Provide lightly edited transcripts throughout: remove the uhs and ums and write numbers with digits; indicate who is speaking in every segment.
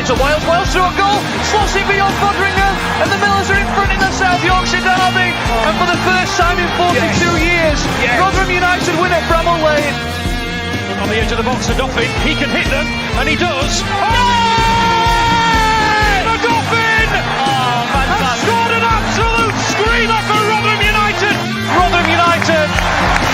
Speaker 1: to Wales. Wales through a goal, slots it beyond Fodringer, and the Millers are in front in the South Yorkshire derby. And for the first time in 42 years, Rotherham United win at Bramall Lane. On the edge of the box for Doffin, he can hit them, and he does. The Doffin has scored an absolute screamer for Rotherham United. Rotherham United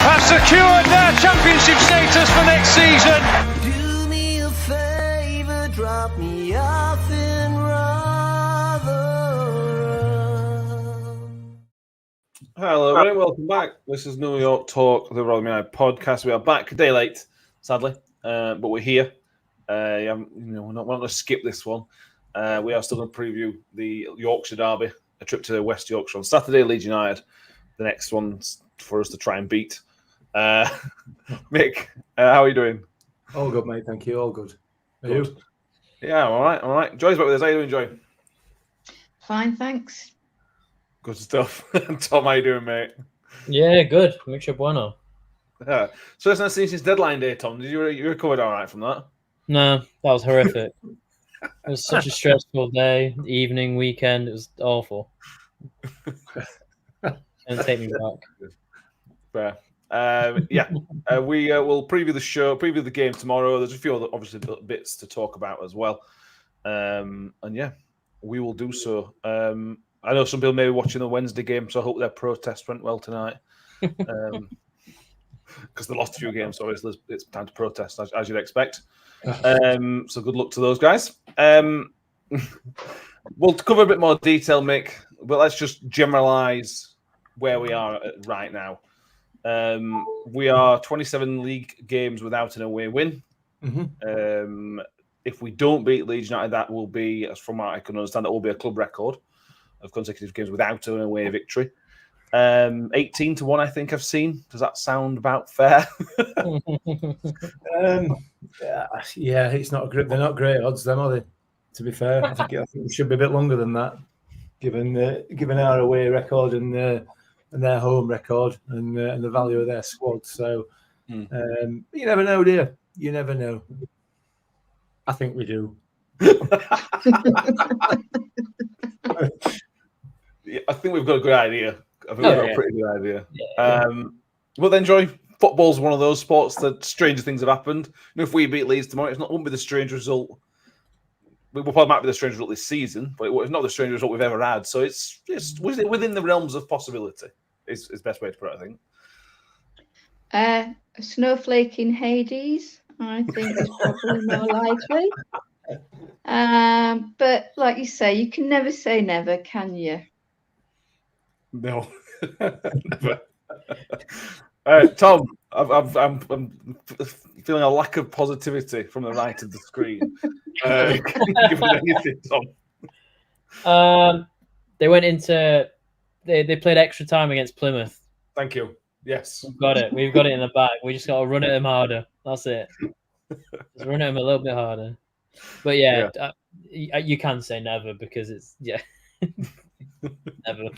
Speaker 1: have secured their championship status for next season.
Speaker 2: Do me a favour, drop me off in Rotherham.
Speaker 3: Hello, everyone. Welcome back. This is New York Talk, the Rotherham United podcast. We are back a day late, sadly, but we're here. We're not going to skip this one. We are still going to preview the Yorkshire derby, a trip to West Yorkshire on Saturday, Leeds United. The next one's for us to try and beat. Mick, how are you doing?
Speaker 4: All good, mate. Thank you. All good. Are
Speaker 3: Good.
Speaker 4: you?
Speaker 3: Yeah, all right. Joy's back with us. How are you doing, Joy?
Speaker 5: Fine, thanks.
Speaker 3: Good stuff. Tom, how you doing, mate?
Speaker 6: Yeah, good. Mucho bueno.
Speaker 3: Yeah. So it's not seen since deadline day, Tom. Did you recovered all right from that?
Speaker 6: No, that was horrific. It was such a stressful day, evening, weekend. It was awful. And take me back.
Speaker 3: Fair. We will preview the show, preview the game tomorrow. There's a few other obviously bits to talk about as well. We will do so. I know some people may be watching the Wednesday game, so I hope their protest went well tonight. Because they lost a few games, so it's time to protest, as you'd expect. So good luck to those guys. We'll cover a bit more detail, Mick, but let's just generalise where we are right now. We are 27 league games without an away win.
Speaker 4: Mm-hmm.
Speaker 3: If we don't beat Leeds United, that will be, as from what I can understand, that will be a club record of consecutive games without an away victory. 18-1, I think I've seen. Does that sound about fair?
Speaker 4: Yeah, it's not great. They're not great odds, them, are they? To be fair, I think it should be a bit longer than that, given our away record and their home record and the value of their squad. So you never know, dear. You never know. I think we do.
Speaker 3: Yeah, I think we've got a good idea. I think we've got a pretty good idea. But then, Joy, football's one of those sports that stranger things have happened. If we beat Leeds tomorrow, it won't be the strange result. It probably might be the strange result this season, but it's not the strange result we've ever had. So it's within the realms of possibility. Is the best way to put it, I think.
Speaker 5: A snowflake in Hades, I think, is probably more likely. But like you say, you can never say never, can you?
Speaker 3: No. Never. Tom, I'm feeling a lack of positivity from the right of the screen. Can you give me anything, Tom?
Speaker 6: They went into they played extra time against Plymouth.
Speaker 3: Thank you. Yes.
Speaker 6: We've got it in the bag. We just got to run at them harder. That's it. Just run at them a little bit harder. But you can say never because it's never.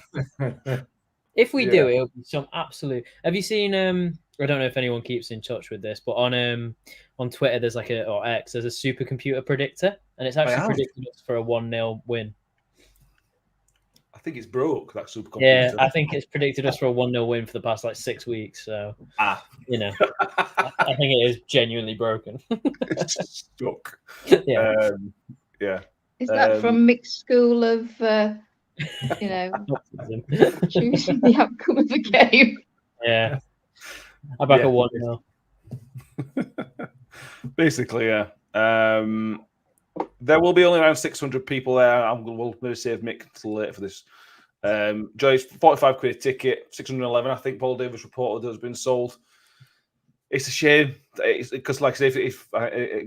Speaker 6: If we do, it'll be some absolute. Have you seen? I don't know if anyone keeps in touch with this, but on Twitter, there's or X, there's a supercomputer predictor, and it's actually predicted us for a 1-0 win.
Speaker 3: I think it's broke, that supercomputer.
Speaker 6: Yeah, I think it's predicted us for a 1-0 win for the past 6 weeks. So, I think it is genuinely broken.
Speaker 3: It's stuck.
Speaker 6: Yeah.
Speaker 5: Is that from mixed school of, choosing the outcome of the game?
Speaker 6: Yeah. I back a 1-0.
Speaker 3: Basically, yeah. There will be only around 600 people there. We'll maybe save Mick until later for this. Joyce, 45 quid a ticket, 611. I think Paul Davis reported that has been sold. It's a shame because, like I say, if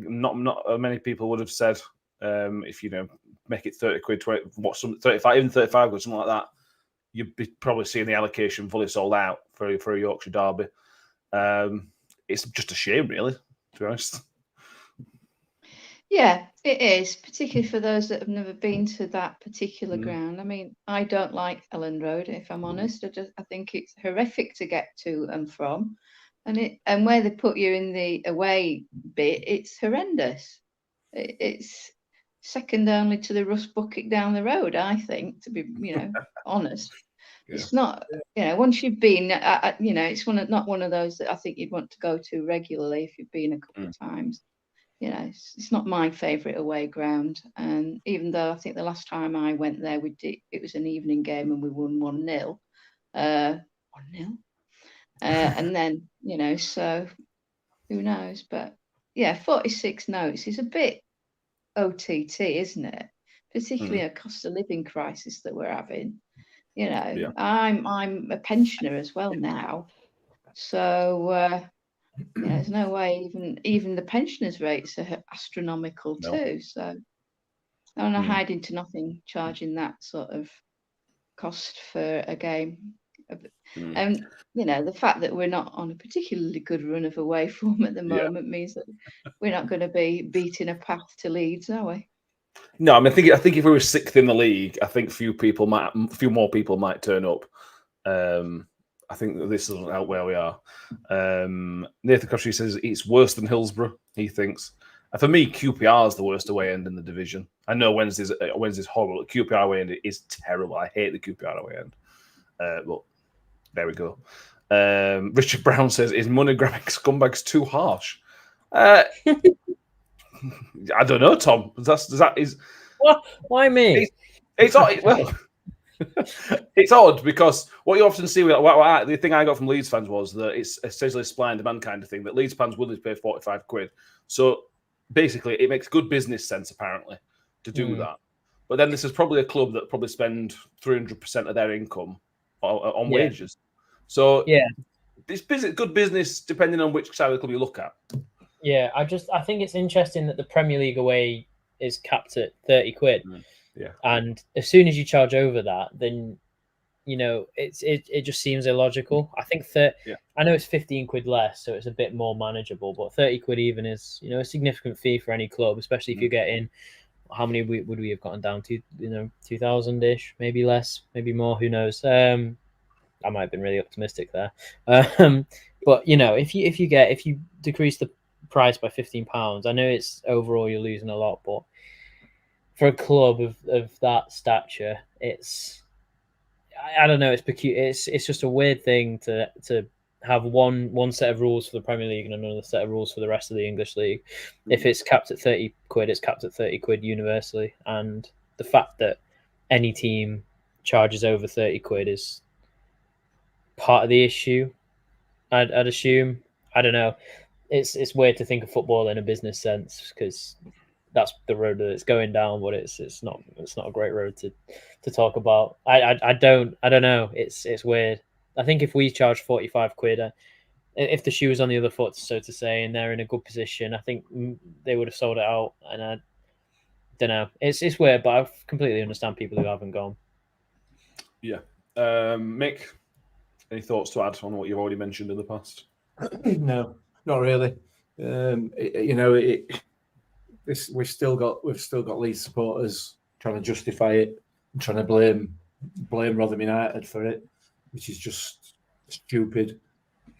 Speaker 3: not many people would have said if make it 30 quid, 20, 35, even 35 quid, something like that, you'd be probably seeing the allocation fully sold out for a Yorkshire derby. It's just a shame, really, to be honest.
Speaker 5: Yeah, it is, particularly for those that have never been to that particular ground. I mean, I don't like Elland Road, if I'm honest. I think it's horrific to get to and from, and where they put you in the away bit, it's horrendous. It's second only to the rust bucket down the road, I think, to be, honest.
Speaker 3: Yeah.
Speaker 5: It's not, once you've been, it's not one of those that I think you'd want to go to regularly if you've been a couple of times. It's not my favourite away ground. And even though I think the last time I went there, it was an evening game and we won 1-0. 1-0. And then, so who knows? But yeah, 46 notes is a bit OTT, isn't it? Particularly a cost of living crisis that we're having. I'm a pensioner as well now, so there's no way even the pensioners' rates are astronomical too. So I'm not hiding to nothing, charging that sort of cost for a game. And the fact that we're not on a particularly good run of away form at the moment means that we're not going to be beating a path to Leeds, are we?
Speaker 3: No, I mean, I think if we were sixth in the league, I think few more people might turn up. I think that this doesn't help where we are. Nathan Crosby says it's worse than Hillsborough. He thinks. And for me, QPR is the worst away end in the division. I know Wednesday's horrible. QPR away end is terrible. I hate the QPR away end. But there we go. Richard Brown says, "Is money grabbing scumbags too harsh?" I don't know, Tom.
Speaker 6: What? Why me?
Speaker 3: It's odd. Well, it's odd because what you often see with the thing I got from Leeds fans was that it's essentially a supply and demand kind of thing. That Leeds fans willing to pay 45 quid. So basically, it makes good business sense apparently to do that. But then this is probably a club that probably spend 300% of their income on wages. So it's good business depending on which side of the club you look at.
Speaker 6: Yeah, I think it's interesting that the Premier League away is capped at 30 quid.
Speaker 3: Yeah.
Speaker 6: And as soon as you charge over that, then it just seems illogical. I think I know it's 15 quid less, so it's a bit more manageable, but 30 quid even is, a significant fee for any club, especially if you're getting how many would we have gotten down to, 2,000-ish, maybe less, maybe more, who knows. I might have been really optimistic there. But if you decrease the price by £15, I know it's overall you're losing a lot, but for a club of that stature, it's I don't know, it's peculiar. It's just a weird thing to have one set of rules for the Premier League and another set of rules for the rest of the English league. If it's capped at 30 quid, it's capped at 30 quid universally, and the fact that any team charges over 30 quid is part of the issue. I'd assume. I don't know. It's weird to think of football in a business sense because that's the road that it's going down, but it's not a great road to talk about. I don't know. It's weird. I think if we charge 45 quid, if the shoe was on the other foot, so to say, and they're in a good position, I think they would have sold it out. And I don't know. It's weird, but I completely understand people who haven't gone. Yeah.
Speaker 3: Mick, any thoughts to add on what you've already mentioned in the past?
Speaker 4: No, not really. We've still got Leeds supporters trying to justify it and trying to blame Rotherham United for it, which is just stupid.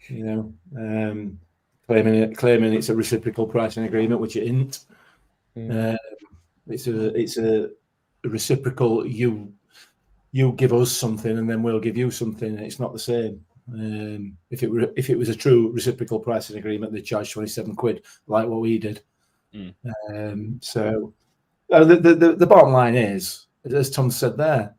Speaker 4: Claiming it's a reciprocal pricing agreement, which it isn't. It's a reciprocal. You give us something and then we'll give you something. It's not the same. If it was a true reciprocal pricing agreement, they'd charge 27 quid like what we did. So the bottom line is, as Tom said there,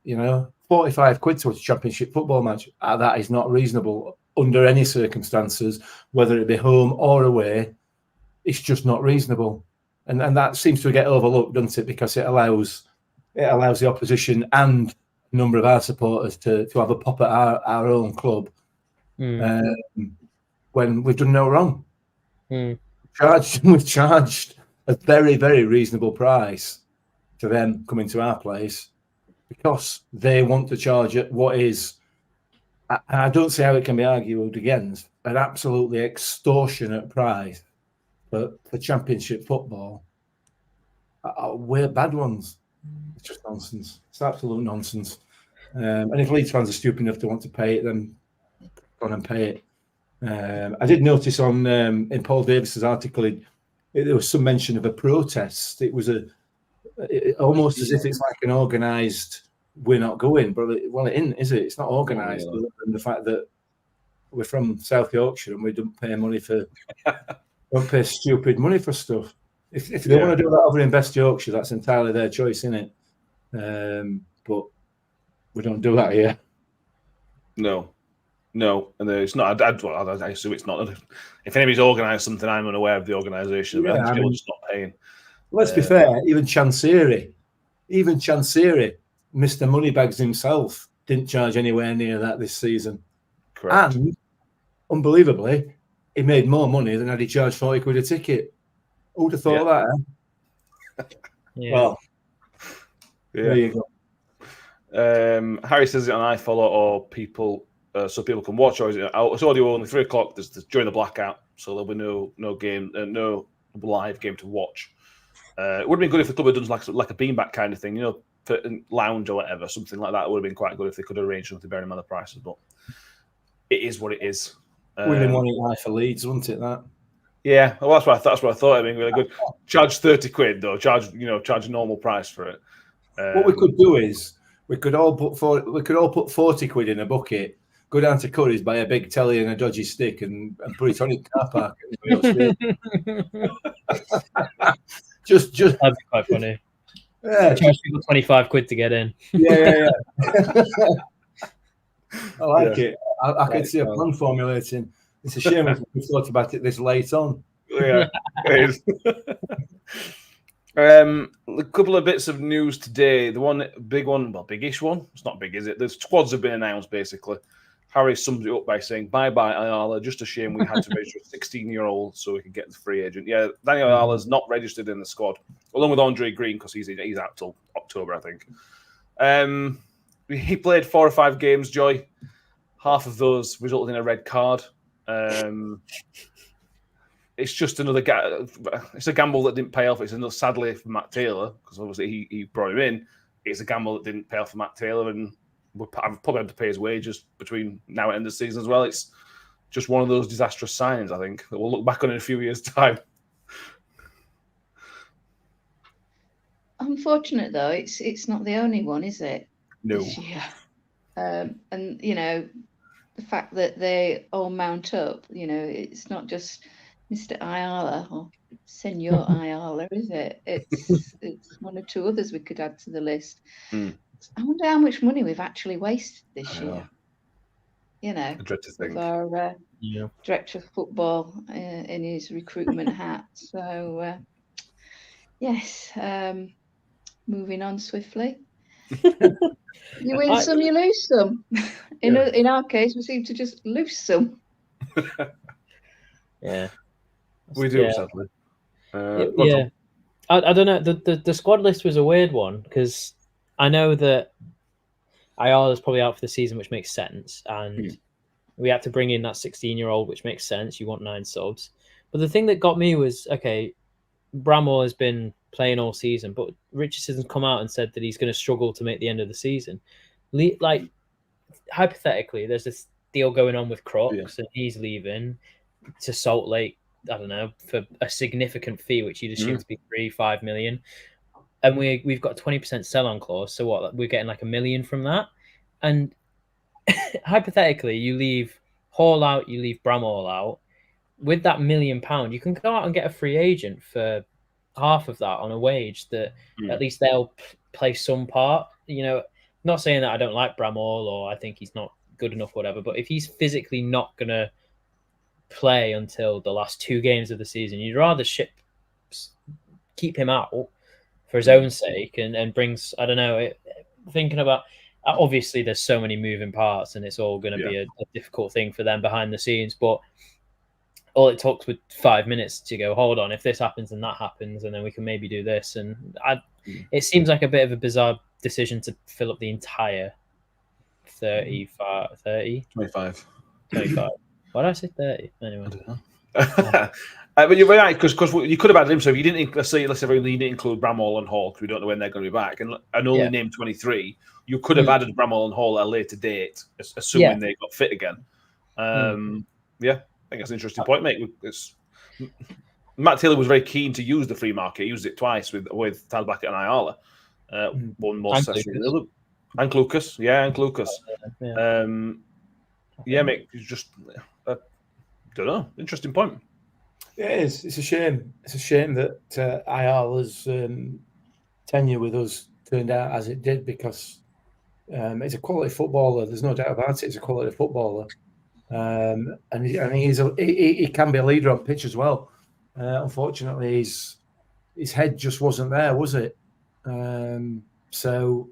Speaker 4: 45 quid to watch a championship football match, that is not reasonable under any circumstances, whether it be home or away. It's just not reasonable, and that seems to get overlooked, doesn't it? Because it allows the opposition and a number of our supporters to have a pop at our own club when we've done no wrong. We've charged a very, very reasonable price to them coming to our place because they want to charge it what is, I don't see how it can be argued against, an absolutely extortionate price for championship football. We're bad ones. It's just nonsense. It's absolute nonsense. And if Leeds fans are stupid enough to want to pay it, then go on and pay it. I did notice in Paul Davis's article, there was some mention of a protest. It was a almost as if it's like an organised. We're not going, but it isn't, is it? It's not organised.
Speaker 3: Oh, yeah.
Speaker 4: And the fact that we're from South Yorkshire and we don't pay stupid money for stuff. If they want to do that over in West Yorkshire, that's entirely their choice, isn't it? But we don't do that here.
Speaker 3: No, and it's not. I assume it's not. If anybody's organised something, I'm unaware of the organisation.
Speaker 4: Yeah,
Speaker 3: I mean, just not paying.
Speaker 4: Let's be fair. Even Chancery, Mr. Moneybags himself, didn't charge anywhere near that this season.
Speaker 3: Correct.
Speaker 4: And unbelievably, he made more money than had he charged 40 quid a ticket. Who'd have thought of that? Eh?
Speaker 6: Yeah.
Speaker 4: Well, there you go.
Speaker 3: Harry says it on iFollow or people, so people can watch. Or is it it's audio only 3 o'clock. There's during the blackout, so there'll be no game, no live game to watch. It would have been good if the club had done like a beanbag kind of thing, for lounge or whatever, something like that. It would have been quite good if they could arrange something bearing in mind the prices. But it is what it is.
Speaker 4: We've been wanting live for Leeds, wasn't it? That.
Speaker 3: Yeah, well, that's what I thought. I mean, really good. Charge 30 quid though. Charge a normal price for it.
Speaker 4: What we could do is we could all put 40 quid in a bucket, go down to Curry's, buy a big telly and a dodgy stick, and put it on in car park. just
Speaker 6: That'd be quite funny.
Speaker 4: Yeah,
Speaker 6: Charge people 25 quid to get in.
Speaker 4: Yeah. I like it. I can see a plan formulating. It's a shame we thought about it this late on.
Speaker 3: Yeah, it is. A couple of bits of news today. The one big one, well, biggish one. It's not big, is it? The squads have been announced, basically. Harry sums it up by saying, bye-bye, Ayala. Just a shame we had to register a 16-year-old so we could get the free agent. Yeah, Daniel Ayala's not registered in the squad, along with Andre Green, because he's out till October, I think. He played 4 or 5 games, Joy. Half of those resulted in a red card. It's just another it's a gamble that didn't pay off. It's another, sadly, for Matt Taylor, because obviously he brought him in. It's a gamble that didn't pay off for Matt Taylor, and I've probably had to pay his wages between now and end of the season as well. It's just one of those disastrous signings, I think, that we'll look back on in a few years' time.
Speaker 5: Unfortunate though, it's not the only one, is it?
Speaker 3: No.
Speaker 5: This year. And the fact that they all mount up, it's not just Mr. Ayala or Senor Ayala, is it? It's one or two others we could add to the list. I wonder how much money we've actually wasted this year.
Speaker 3: I dread to think.
Speaker 5: With our director of football in his recruitment hat. So, yes, moving on swiftly. You win some, you lose some. In our case, we seem to just lose some.
Speaker 6: Yeah,
Speaker 3: we do, sadly.
Speaker 6: I don't know. The squad list was a weird one because I know that Ayala's probably out for the season, which makes sense, and we had to bring in that 16-year-old, which makes sense. You want 9 subs, but the thing that got me was Bramall has been playing all season, but Richardson's come out and said that he's going to struggle to make the end of the season. Like, hypothetically, there's this deal going on with Crooks, and he's leaving to Salt Lake, I don't know, for a significant fee, which you'd assume to be 3-5 million. And we've got a 20% sell-on clause, so what? We're getting like $1 million from that. And hypothetically, you leave Hall out, you leave Bramall out. With that £1 million, you can go out and get a free agent for half of that on a wage that at least they'll play some part. Not saying that I don't like Bramall or I think he's not good enough, whatever. But if he's physically not gonna play until the last 2 games of the season, you'd rather keep him out for his own sake and brings, I don't know, thinking about, obviously there's so many moving parts and it's all going to be a difficult thing for them behind the scenes, but all it took was 5 minutes to go, hold on, if this happens and that happens, and then we can maybe do this. And it seems like a bit of a bizarre decision to fill up the entire 25. Why did I say 30? Anyway.
Speaker 3: But you're right, because you could have added him. So if you didn't, let's say you didn't include Bramall and Hall, because we don't know when they're going to be back, and only named 23, you could have added Bramall and Hall at a later date, assuming they got fit again. I think that's an interesting point, mate. It's Matt Taylor was very keen to use the free market. He used it twice with Tyler Blackett and Ayala. One more
Speaker 6: And
Speaker 3: session.
Speaker 6: Lucas.
Speaker 3: And Lucas. Yeah, and Lucas.
Speaker 6: Yeah.
Speaker 3: Mate, it's just, I don't know. Interesting point.
Speaker 4: It is. It's a shame. It's a shame that Ayala's tenure with us turned out as it did, because he's a quality footballer. There's no doubt about it. He's a quality footballer. And he can be a leader on pitch as well. Unfortunately, his head just wasn't there, was it? So,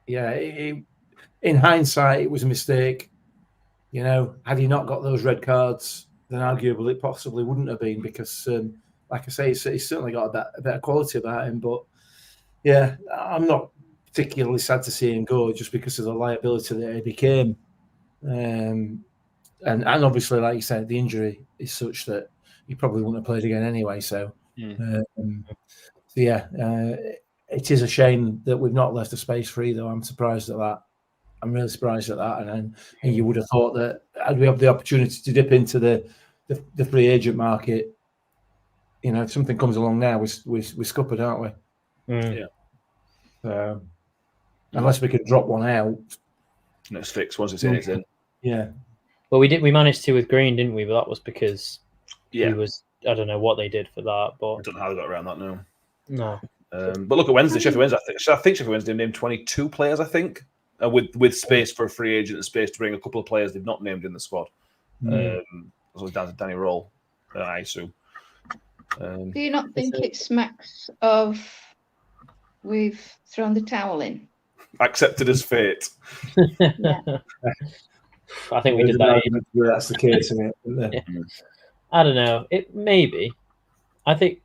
Speaker 4: yeah, in hindsight, it was a mistake. You know, had he not got those red cards, then arguably it possibly wouldn't have been, because, like I say, he's certainly got a better quality about him. But, yeah, I'm not particularly sad to see him go, just because of the liability that he became. And obviously, like you said, the injury is such that he probably wouldn't have played again anyway. So, it is a shame that we've not left a space free, though. I'm surprised at that. I'm really surprised at that. And you would have thought that had we have the opportunity to dip into the free agent market, you know, if something comes along now, we're scuppered, aren't we?
Speaker 3: Yeah.
Speaker 4: So, unless we can drop one out,
Speaker 3: and it's fixed once it's in, it's in.
Speaker 4: Yeah.
Speaker 6: Well, we managed to with Green, didn't we? But that was because
Speaker 3: he
Speaker 6: was. I don't know what they did for that, but
Speaker 3: I don't know how they got around that now.
Speaker 6: No.
Speaker 3: But look at Wednesday, Sheffield Wednesday. I think Sheffield Wednesday named 22 players. I think with space for a free agent and space to bring a couple of players they've not named in the squad. So down to Danny Roll, I assume.
Speaker 5: Do you not think it smacks of we've thrown the towel in?
Speaker 3: Accepted as fate.
Speaker 5: Yeah.
Speaker 6: I think we did that.
Speaker 4: That's the case, isn't it?
Speaker 6: Yeah. I don't know. It maybe. I think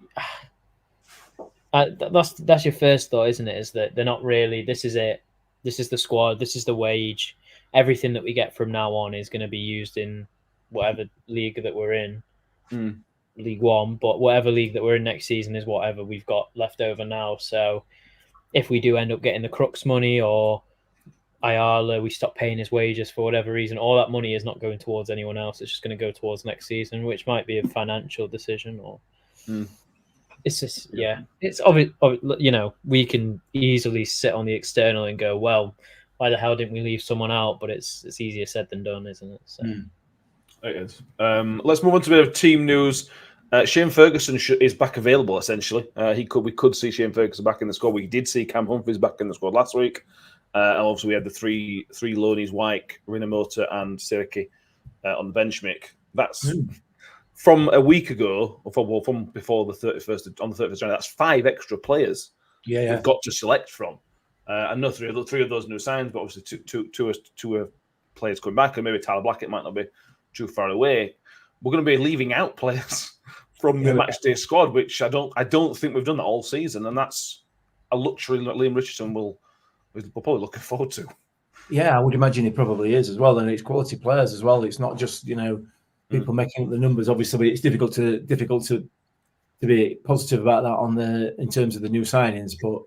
Speaker 6: that's your first thought, isn't it? Is that they're not really. This is it. This is the squad. This is the wage. Everything that we get from now on is going to be used in whatever league that we're in, League One. But whatever league that we're in next season is whatever we've got left over now. So if we do end up getting the Crux money or Ayala, we stop paying his wages for whatever reason, all that money is not going towards anyone else. It's just going to go towards next season, which might be a financial decision or it's just, it's obvious, you know, we can easily sit on the external and go, well, why the hell didn't we leave someone out? But it's easier said than done, isn't it? So.
Speaker 3: It is. Let's move on to a bit of team news. Shane Ferguson is back available, essentially. We could see Shane Ferguson back in the squad. We did see Cam Humphries back in the squad last week. And obviously, we had the three loanies, Wyke, Rinomota, and Siriki on the bench. Mick. That's from a week ago, or from before the 31st, on the 31st January. That's 5 extra players we've got to select from. I know three of those new signs, but obviously two players coming back, and maybe Tyler Blackett might not be too far away. We're going to be leaving out players from the matchday squad, which I don't think we've done that all season, and that's a luxury that Liam Richardson will probably looking forward to.
Speaker 4: Yeah, I would imagine he probably is as well, and it's quality players as well. It's not just people making up the numbers. Obviously, but it's difficult to be positive about that in terms of the new signings. But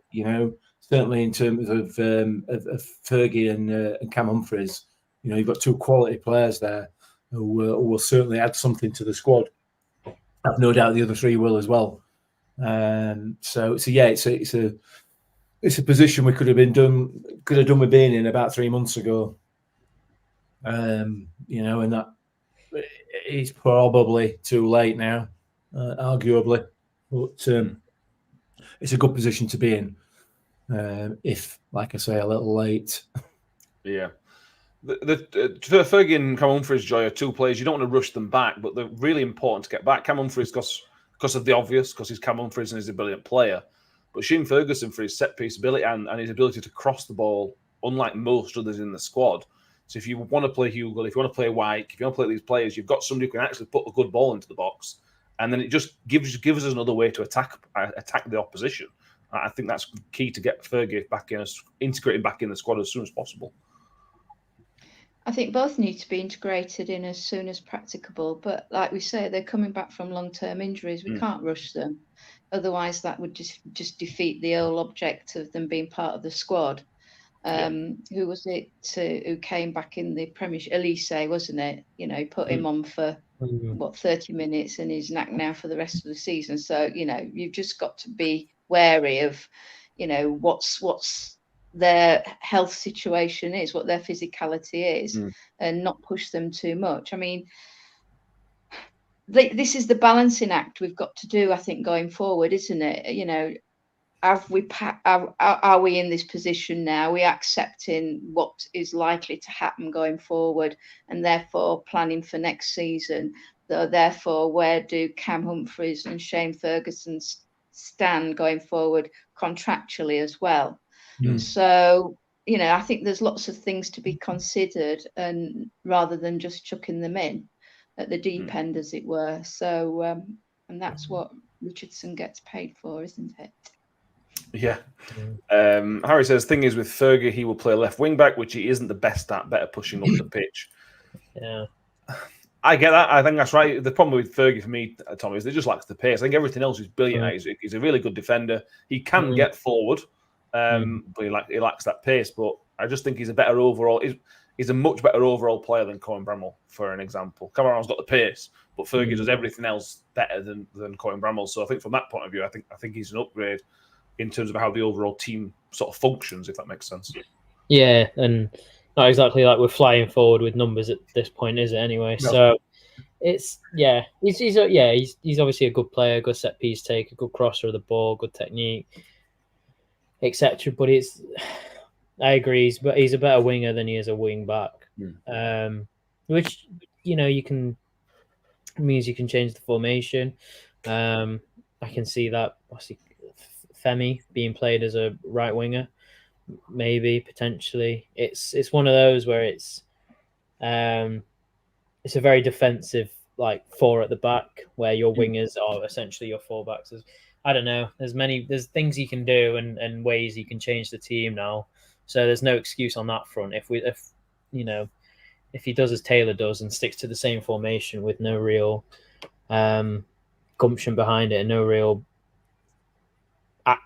Speaker 4: certainly in terms of Fergie and Cam Humphries, you've got 2 quality players there who will certainly add something to the squad. I've no doubt the other 3 will as well. So yeah, it's a position we could have done with being in about 3 months ago. And that it's probably too late now, arguably, but it's a good position to be in. If, like I say, a little late.
Speaker 3: Yeah. Fergie and Cam Humphries, Joy, are 2 players. You don't want to rush them back, but they're really important to get back. Cam Humphries, because of the obvious, because he's Cam Humphries and he's a brilliant player. But Shane Ferguson, for his set-piece ability and his ability to cross the ball, unlike most others in the squad. So if you want to play Hugo, if you want to play Wyke, if you want to play these players, you've got somebody who can actually put a good ball into the box. And then it just gives us another way to attack the opposition. I think that's key to get Fergie back in, integrated back in the squad as soon as possible.
Speaker 5: I think both need to be integrated in as soon as practicable. But like we say, they're coming back from long-term injuries. We can't rush them. Otherwise, that would just defeat the whole object of them being part of the squad. Who was it who came back in the Premiership? Elise, wasn't it? Put him on for what 30 minutes, and he's knacked now for the rest of the season. So you've just got to be wary of, what's their health situation is, what their physicality is, and not push them too much. I mean, this is the balancing act we've got to do, I think, going forward, isn't it? Are we in this position now? Are we accepting what is likely to happen going forward, and therefore planning for next season? Therefore, where do Cam Humphreys and Shane Ferguson stand going forward contractually as well? So, I think there's lots of things to be considered, and rather than just chucking them in at the deep end, as it were. So, and that's what Richardson gets paid for, isn't it?
Speaker 3: Yeah. Harry says, thing is with Fergie, he will play left wing back, which he isn't the best at, better pushing up the pitch.
Speaker 6: Yeah.
Speaker 3: I get that. I think that's right. The problem with Fergie for me, Tom, is he just lacks the pace. I think everything else is brilliant. He's a really good defender. He can get forward, but he lacks that pace. But I just think he's a better overall. He's a much better overall player than Cohen Bramall, for an example. Cameron's got the pace, but Fergie does everything else better than Cohen Bramall. So I think from that point of view, I think he's an upgrade in terms of how the overall team sort of functions, if that makes sense.
Speaker 6: Yeah, and not exactly like we're flying forward with numbers at this point, is it? Anyway,
Speaker 4: No.
Speaker 6: So it's he's obviously a good player, good set piece take, a good crosser of the ball, good technique, etc. But I agree, but he's a better winger than he is a wing back, which means you can change the formation. I can see that. Femi being played as a right winger, maybe potentially. It's one of those where it's a very defensive, like, four at the back, where your wingers are essentially your fullbacks. I don't know. There's things you can do and ways you can change the team now. So there's no excuse on that front. If he does as Taylor does and sticks to the same formation with no real gumption behind it and no real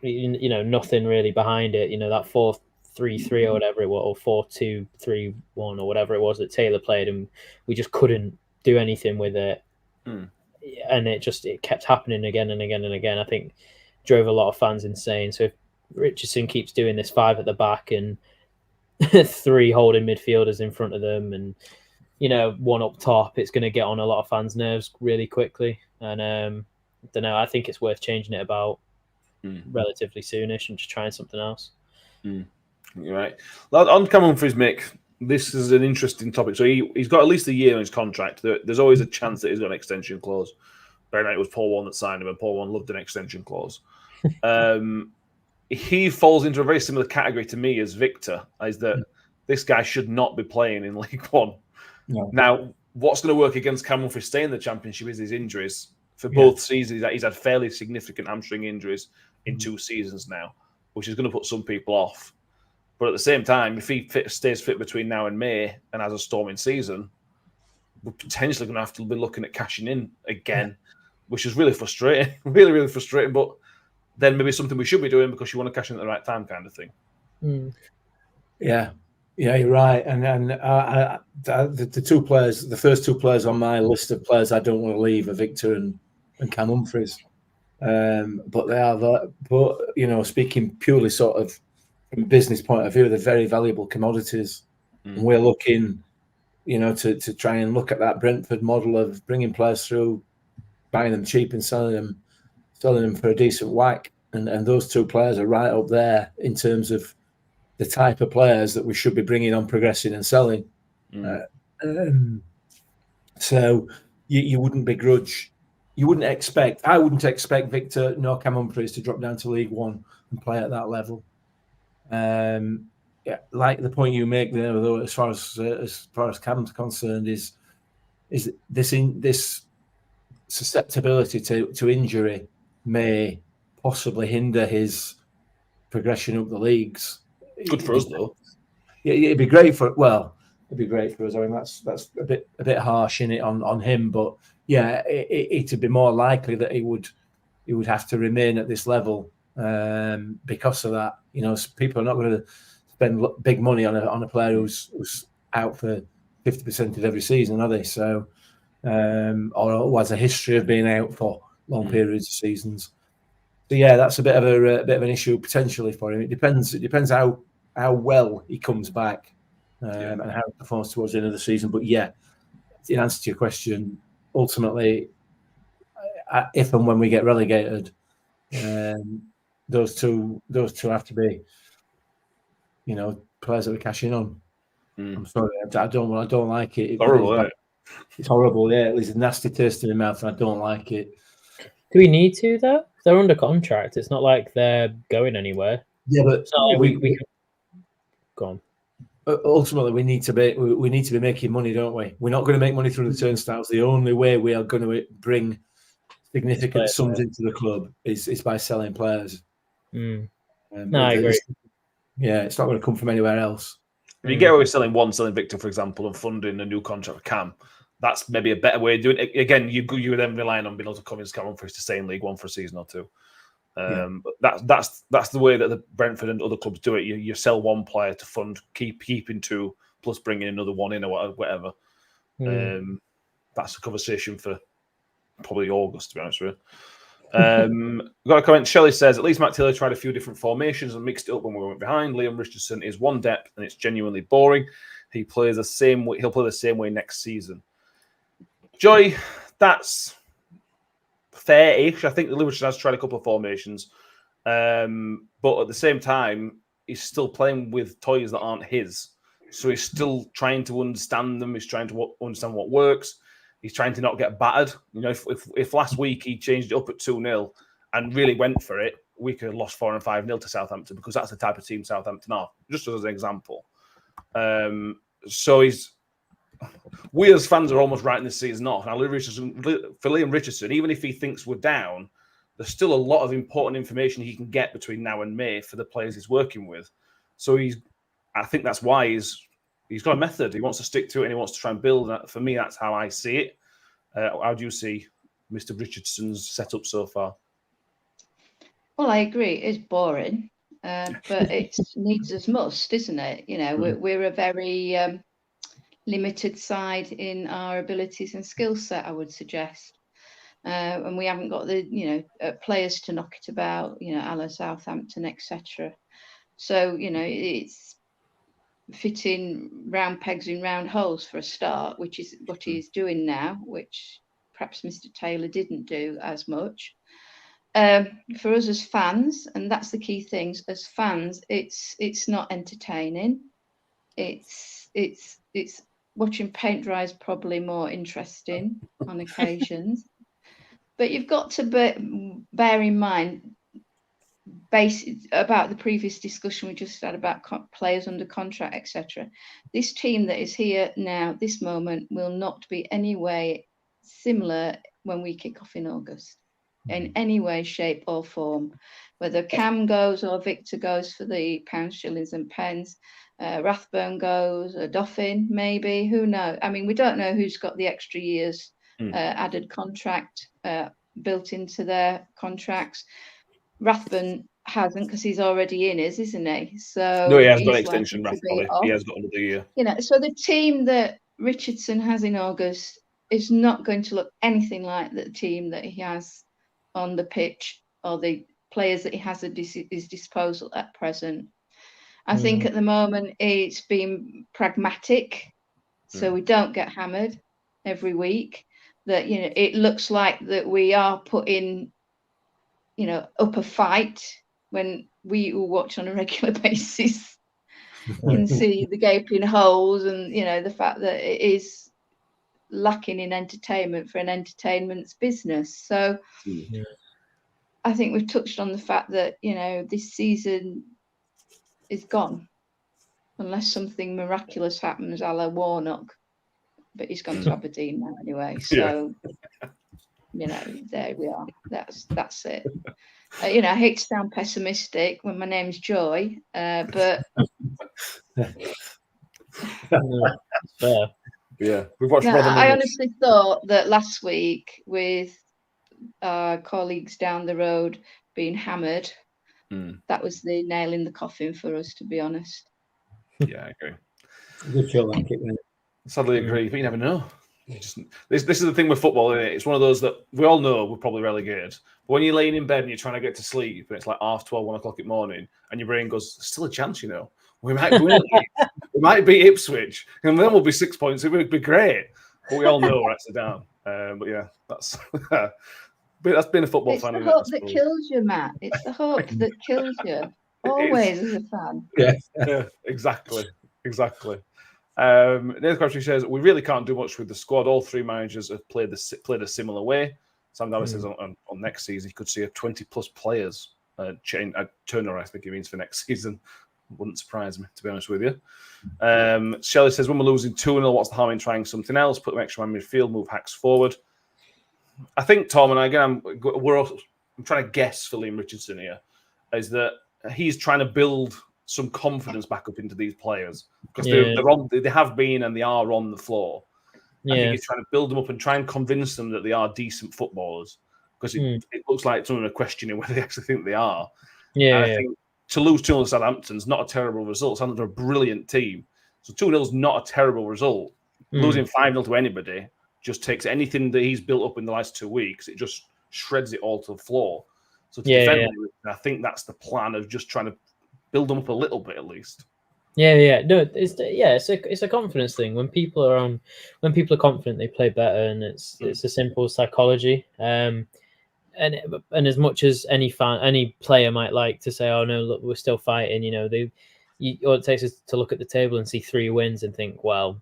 Speaker 6: nothing really behind it, that 4-3-3 or whatever it was, or 4-2-3-1 or whatever it was that Taylor played, and we just couldn't do anything with it. And it kept happening again and again and again. I think drove a lot of fans insane. So if Richardson keeps doing this 5 at the back and 3 holding midfielders in front of them and 1 up top, it's going to get on a lot of fans' nerves really quickly. And I don't know, I think it's worth changing it about relatively soonish and just trying something else.
Speaker 3: You're right. On Cam Humphreys, Mick, this is an interesting topic. So he's got at least a year on his contract. There's always a chance that he's got an extension clause. Very nice. It was Paul Warne that signed him, and Paul Warne loved an extension clause. He falls into a very similar category to me as Victor, is that this guy should not be playing in League One. No. Now, what's going to work against Cam Humphreys staying in the Championship is his injuries. For both seasons, he's had fairly significant hamstring injuries in 2 seasons now, which is going to put some people off. But at the same time, if he stays fit between now and May and has a storming season, we're potentially going to have to be looking at cashing in again, which is really frustrating. Really, really frustrating. But then maybe something we should be doing because you want to cash in at the right time, kind of thing.
Speaker 4: Yeah, you're right. And the 2 players, the first 2 players on my list of players I don't want to leave are Victor and Cam Humphreys. But they are that. But speaking purely sort of from a business point of view, they're very valuable commodities. And we're looking, to try and look at that Brentford model of bringing players through, buying them cheap and selling them for a decent whack. And those 2 players are right up there in terms of the type of players that we should be bringing on, progressing and selling. So you wouldn't begrudge. I wouldn't expect Victor nor Cam Humphreys to drop down to League One and play at that level. Like the point you make there, though, as far as Cam's concerned, is this susceptibility to injury may possibly hinder his progression up the leagues.
Speaker 3: Good for us, though.
Speaker 4: Yeah, it'd be great for us. I mean, that's a bit harsh in it on him, but yeah, it'd be more likely that he would have to remain at this level because of that. People are not going to spend big money on a player who's out for 50% of every season, are they? So or has a history of being out for long periods of seasons. So yeah, that's a bit of an issue potentially for him. It depends how well he comes back and how he performs towards the end of the season. But yeah, in answer to your question, ultimately, if and when we get relegated, those two have to be, players that we cash in on. I'm sorry, I don't like it.
Speaker 3: It's horrible, isn't it?
Speaker 4: It's horrible. Yeah, it leaves a nasty taste in my mouth, and I don't like it.
Speaker 6: Do we need to though? They're under contract. It's not like they're going anywhere.
Speaker 4: Yeah, but
Speaker 6: we can... Go on.
Speaker 4: Ultimately, we need to be making money, don't we? We're not going to make money through the turnstiles. The only way we are going to bring significant sums into the club is by selling players.
Speaker 6: No, I agree.
Speaker 4: Yeah, it's not going to come from anywhere else.
Speaker 3: If you get away with selling Victor, for example, and funding a new contract with Cam, that's maybe a better way of doing it. Again, you were then relying on being able to convince Cam Humphreys to stay in League One for a season or two. But that's the way that the Brentford and other clubs do it. You sell one player to fund keeping two, plus bringing another one in or whatever. That's a conversation for probably August, to be honest with you. We've got a comment. Shelley says, at least Matt Taylor tried a few different formations and mixed it up when we went behind. Liam Richardson is one depth and it's genuinely boring. He'll play the same way next season. Joy, that's fair-ish. I think Liam Richardson has tried a couple of formations. But at the same time, he's still playing with toys that aren't his. So he's still trying to understand them. He's trying to understand what works. He's trying to not get battered. If last week he changed it up at 2-0 and really went for it, we could have lost 4 and 5-0 to Southampton because that's the type of team Southampton are, just as an example. So we as fans are almost writing this season off. Now, for Liam Richardson, even if he thinks we're down, there's still a lot of important information he can get between now and May for the players he's working with. So I think that's why he's got a method. He wants to stick to it and he wants to try and build. And for me, that's how I see it. How do you see Mr. Richardson's setup so far?
Speaker 5: Well, I agree. It's boring, but it's needs as must, isn't it? We're a very limited side in our abilities and skill set, I would suggest. And we haven't got the, players to knock it about, a la Southampton, etc. So, it's fitting round pegs in round holes for a start, which is what he's doing now, which perhaps Mr. Taylor didn't do as much. For us as fans, and that's the key things, as fans, it's not entertaining. It's watching paint dry is probably more interesting on occasions. But you've got to bear in mind, about the previous discussion we just had about players under contract, etc. This team that is here now, this moment, will not be any way similar when we kick off in August, in any way, shape or form. Whether Cam goes or Victor goes for the pounds, shillings and pence, Rathbone goes, or Doffin maybe, who knows? I mean, we don't know who's got the extra years added contract built into their contracts. Rathbone hasn't, because he's already in his, isn't he? So
Speaker 3: no, he has got an extension. Rathbone, he has got another year.
Speaker 5: So the team that Richardson has in August is not going to look anything like the team that he has on the pitch or the players that he has at his disposal at present. I think at the moment it's been pragmatic, so we don't get hammered every week. That it looks like that we are putting up a fight when we who watch on a regular basis can see the gaping holes and the fact that it is lacking in entertainment for an entertainment's business. So I think we've touched on the fact that this season is gone unless something miraculous happens a la Warnock, but he's gone to Aberdeen now anyway, so there we are. That's it. I hate to sound pessimistic when my name's Joy, but
Speaker 6: fair.
Speaker 3: Yeah, we've watched.
Speaker 5: I honestly thought that last week, with our colleagues down the road being hammered, that was the nail in the coffin for us, to be honest.
Speaker 3: Yeah, I agree.
Speaker 4: I did feel like it.
Speaker 3: Sadly agree, but you never know. This is the thing with football, isn't it? It's one of those that we all know we're probably relegated. But when you're laying in bed and you're trying to get to sleep, and it's like 12:30, 1 o'clock in the morning, and your brain goes, "There's still a chance, you know. We might beat Ipswich, and then we'll be 6 points. It would be great." But we all know we're actually down. But yeah, that's been a football fan.
Speaker 5: It's the hope that kills you, Matt. It's the hope that kills you. Always as a fan.
Speaker 3: Yeah, exactly. Another question says, we really can't do much with the squad. All three managers have played a similar way. Sam Davis says on next season, you could see a 20-plus players turnover, I think it means, for next season. Wouldn't surprise me, to be honest with you. Shelley says, when we're losing 2-0, what's the harm in trying something else? Put them extra man midfield, move Hacks forward. I think, Tom, and again, I'm trying to guess for Liam Richardson here, is that he's trying to build some confidence back up into these players because they have been and they are on the floor. I think he's trying to build them up and try and convince them that they are decent footballers because it looks like someone are questioning whether they actually think they are. I think to lose 2-0 to Southampton's not a terrible result. Southampton are a brilliant team. So 2-0 is not a terrible result. Losing 5-0 to anybody just takes anything that he's built up in the last 2 weeks, it just shreds it all to the floor. So to defend him, I think that's the plan of just trying to build them up a little bit at least.
Speaker 6: No, it's a confidence thing. When people are confident, they play better, and it's a simple psychology. And as much as any player might like to say, "Oh no, look, we're still fighting," all it takes is to look at the table and see 3 wins and think, well,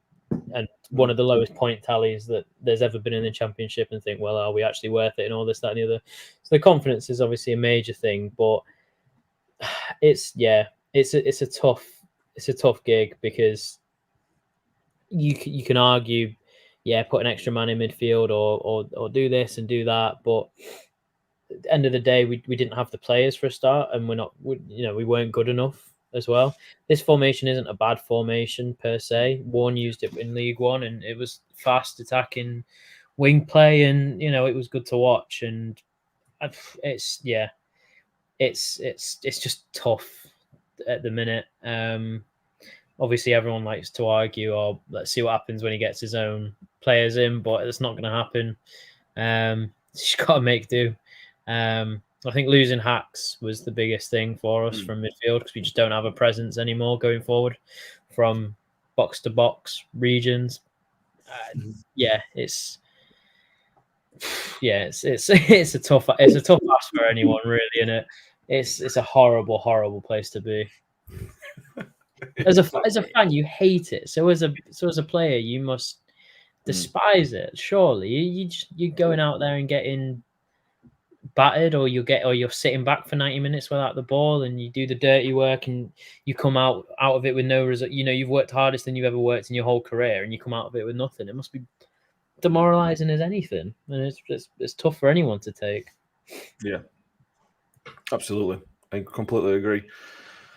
Speaker 6: and one of the lowest point tallies that there's ever been in the Championship, and think, well, are we actually worth it, and all this, that, and the other. So the confidence is obviously a major thing, but it's a tough gig because you can argue, put an extra man in midfield or do this and do that, but at the end of the day, we didn't have the players for a start, and we weren't good enough as well. This formation isn't a bad formation per se. Warren used it in League One, and it was fast attacking wing play, and it was good to watch. And it's just tough at the minute. Obviously, everyone likes to argue, "Oh, let's see what happens when he gets his own players in," but it's not going to happen. Just got to make do. I think losing Hacks was the biggest thing for us from midfield because we just don't have a presence anymore going forward from box to box regions. It's a tough ask for anyone really, and it's a horrible place to be. As a fan, you hate it. So as a player, you must despise it. Surely you're going out there and getting battered, or you're sitting back for 90 minutes without the ball, and you do the dirty work, and you come out of it with no result. You've worked hardest than you've ever worked in your whole career, and you come out of it with nothing. It must be demoralizing as anything, and it's tough for anyone to take.
Speaker 3: Yeah, absolutely. I completely agree.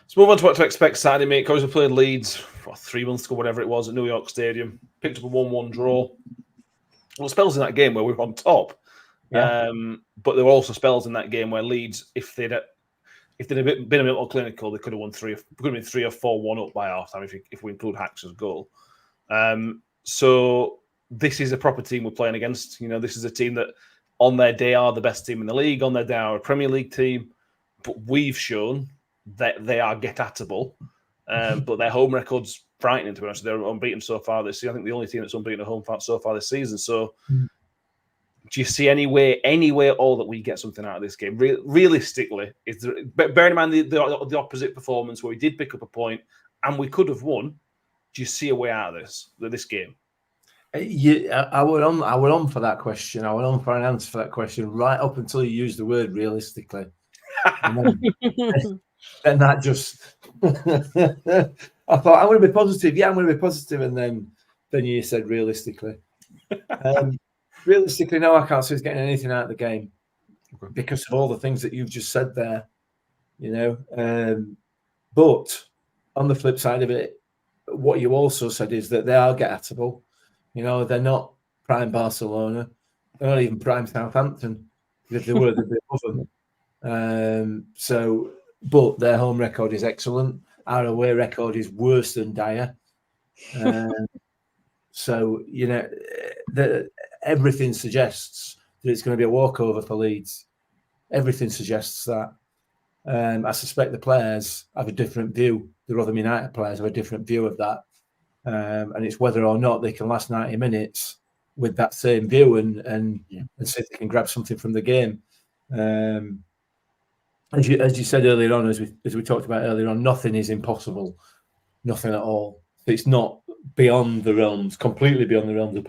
Speaker 3: Let's move on to what to expect Saturday, mate. Because we played Leeds 3 months ago, whatever it was, at New York Stadium. Picked up a 1-1 draw. Well, spells in that game where we were on top. But there were also spells in that game where Leeds, if they'd been a bit more clinical, they could have won 3 or 4-1 up by half time if we include Hacks' goal. So this is a proper team we're playing against. This is a team that on their day are the best team in the league, on their day are a Premier League team, but we've shown that they are get-atable. But their home record's frightening, to be honest. They're unbeaten so far this season. I think the only team that's unbeaten at home so far this season. So do you see any way at all that we get something out of this game? Realistically, bearing in mind the opposite performance where we did pick up a point and we could have won, do you see a way out of this game?
Speaker 4: I were on for that question. I went on for an answer for that question right up until you used the word realistically. And then that just I thought I'm going to be positive. Yeah, I'm going to be positive, and then you said realistically. Realistically, no, I can't see us getting anything out of the game because of all the things that you've just said there. But on the flip side of it, what you also said is that they are get-atable. They're not prime Barcelona. They're not even prime Southampton. If they were, they'd be above them. But their home record is excellent. Our away record is worse than dire. everything suggests that it's going to be a walkover for Leeds. Everything suggests that. I suspect the players have a different view. The Rotherham United players have a different view of that. And it's whether or not they can last 90 minutes with that same view and see if they can grab something from the game. As you said earlier on, as we talked about earlier on, nothing is impossible. Nothing at all. It's not beyond the realms, completely beyond the realms of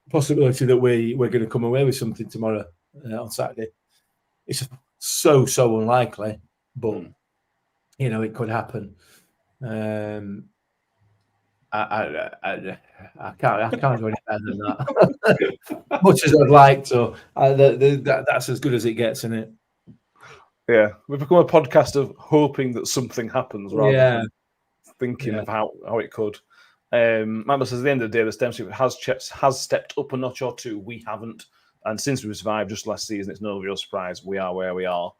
Speaker 4: possibility that we're going to come away with something tomorrow on Saturday. It's so unlikely, but it could happen. I can't go any better than that. Much as I'd like to, that's as good as it gets, isn't it?
Speaker 3: Yeah, we've become a podcast of hoping that something happens rather than thinking of how it could. Mamba says, at the end of the day, the STEM Super has stepped up a notch or two. We haven't. And since we survived just last season, it's no real surprise we are where we are.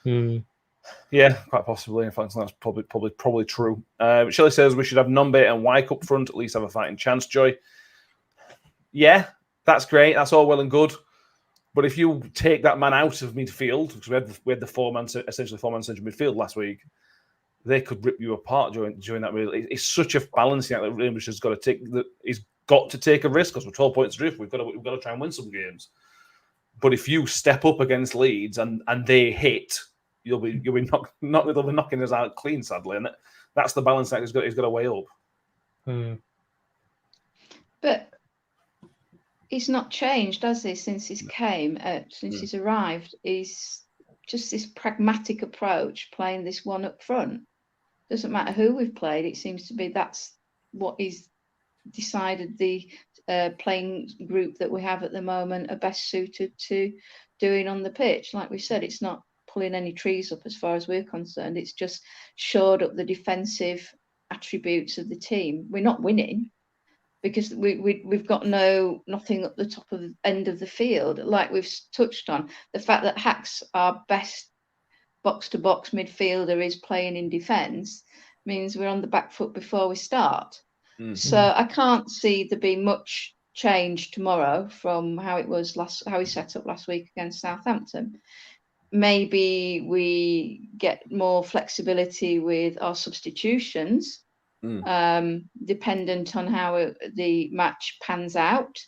Speaker 3: Yeah, quite possibly. In fact, that's probably true. Shelley says we should have Nombe and Wyke up front, at least have a fighting chance, Joy. Yeah, that's great. That's all well and good. But if you take that man out of midfield, because we had the essentially four-man central midfield last week, they could rip you apart during that. Really, it's such a balancing act that Rangers has got to take. He's got to take a risk because we're 12 points adrift. We've got to try and win some games. But if you step up against Leeds and they hit, you'll be knocking us out clean, sadly, and that's the balance act he's got to weigh up.
Speaker 5: But he's not changed, has he, since he's he's arrived? He's just this pragmatic approach, playing this one up front. Doesn't matter who we've played. It seems to be that's what he's decided the playing group that we have at the moment are best suited to doing on the pitch. Like we said, it's not pulling any trees up as far as we're concerned. It's just shored up the defensive attributes of the team. We're not winning because we've got nothing up the top of the end of the field. Like we've touched on, the fact that Hack's our best box-to-box midfielder is playing in defence means we're on the back foot before we start. So I can't see there being much change tomorrow from how it was how we set up last week against Southampton. Maybe we get more flexibility with our substitutions, dependent on how the match pans out.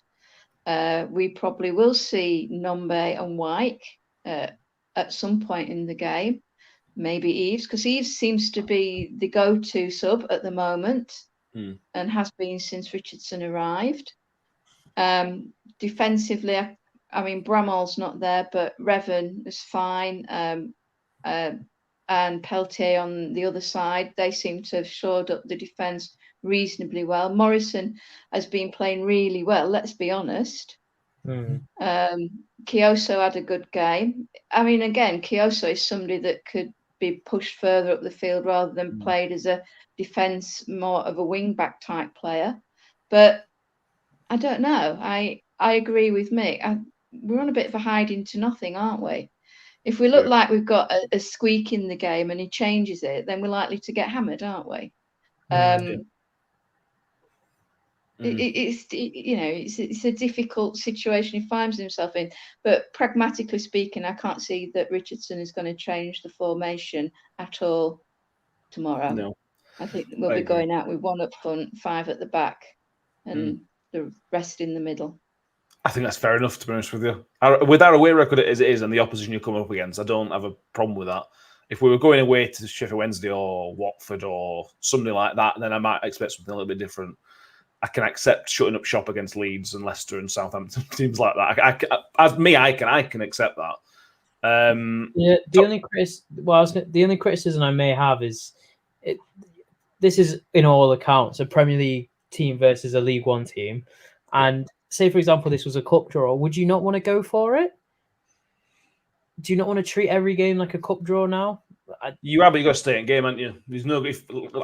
Speaker 5: We probably will see Nombe and Wyke at some point in the game. Maybe Eves, because Eves seems to be the go-to sub at the moment. And has been since Richardson arrived. Defensively, I mean, Bramall's not there, but Revan is fine. And Peltier on the other side, they seem to have shored up the defence reasonably well. Morrison has been playing really well, let's be honest. Kioso had a good game. I mean, again, Kioso is somebody that could be pushed further up the field rather than played as a defence, more of a wing-back type player. But I don't know. I agree with Mick. We're on a bit of a hiding to nothing, aren't we? If we look like we've got a squeak in the game and he changes it, then we're likely to get hammered, aren't we? It's a difficult situation he finds himself in. But pragmatically speaking, I can't see that Richardson is going to change the formation at all tomorrow. No. I think we'll be going out with one up front, five at the back, and the rest in the middle.
Speaker 3: I think that's fair enough, to be honest with you. With our away record as it is and the opposition you come up against, I don't have a problem with that. If we were going away to Sheffield Wednesday or Watford or something like that, then I might expect something a little bit different. I can accept shutting up shop against Leeds and Leicester and Southampton, teams like that. I can accept that.
Speaker 6: The only criticism I may have is this is, in all accounts, a Premier League team versus a League One team. And say, for example, this was a cup draw. Would you not want to go for it? Do you not want to treat every game like a cup draw now?
Speaker 3: You got to stay in game, haven't you? There's no,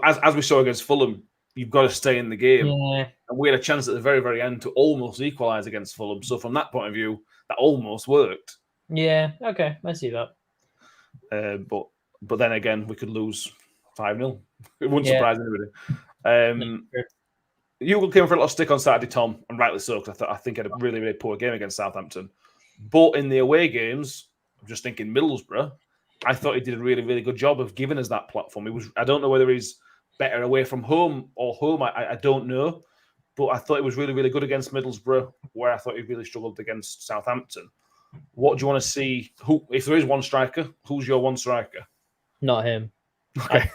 Speaker 3: as we saw against Fulham, you've got to stay in the game. Yeah. And we had a chance at the very, very end to almost equalise against Fulham. So from that point of view, that almost worked.
Speaker 6: Yeah, okay, I see that.
Speaker 3: But then again, we could lose 5-0. It wouldn't surprise anybody. Hugo came for a lot of stick on Saturday, Tom, and rightly so, because I think he had a really, really poor game against Southampton. But in the away games, I'm just thinking Middlesbrough, I thought he did a really, really good job of giving us that platform. I don't know whether he's better away from home or home. I don't know. But I thought it was really, really good against Middlesbrough, where I thought he really struggled against Southampton. What do you want to see? Who, if there is one striker, who's your one striker?
Speaker 6: Not him.
Speaker 3: Okay.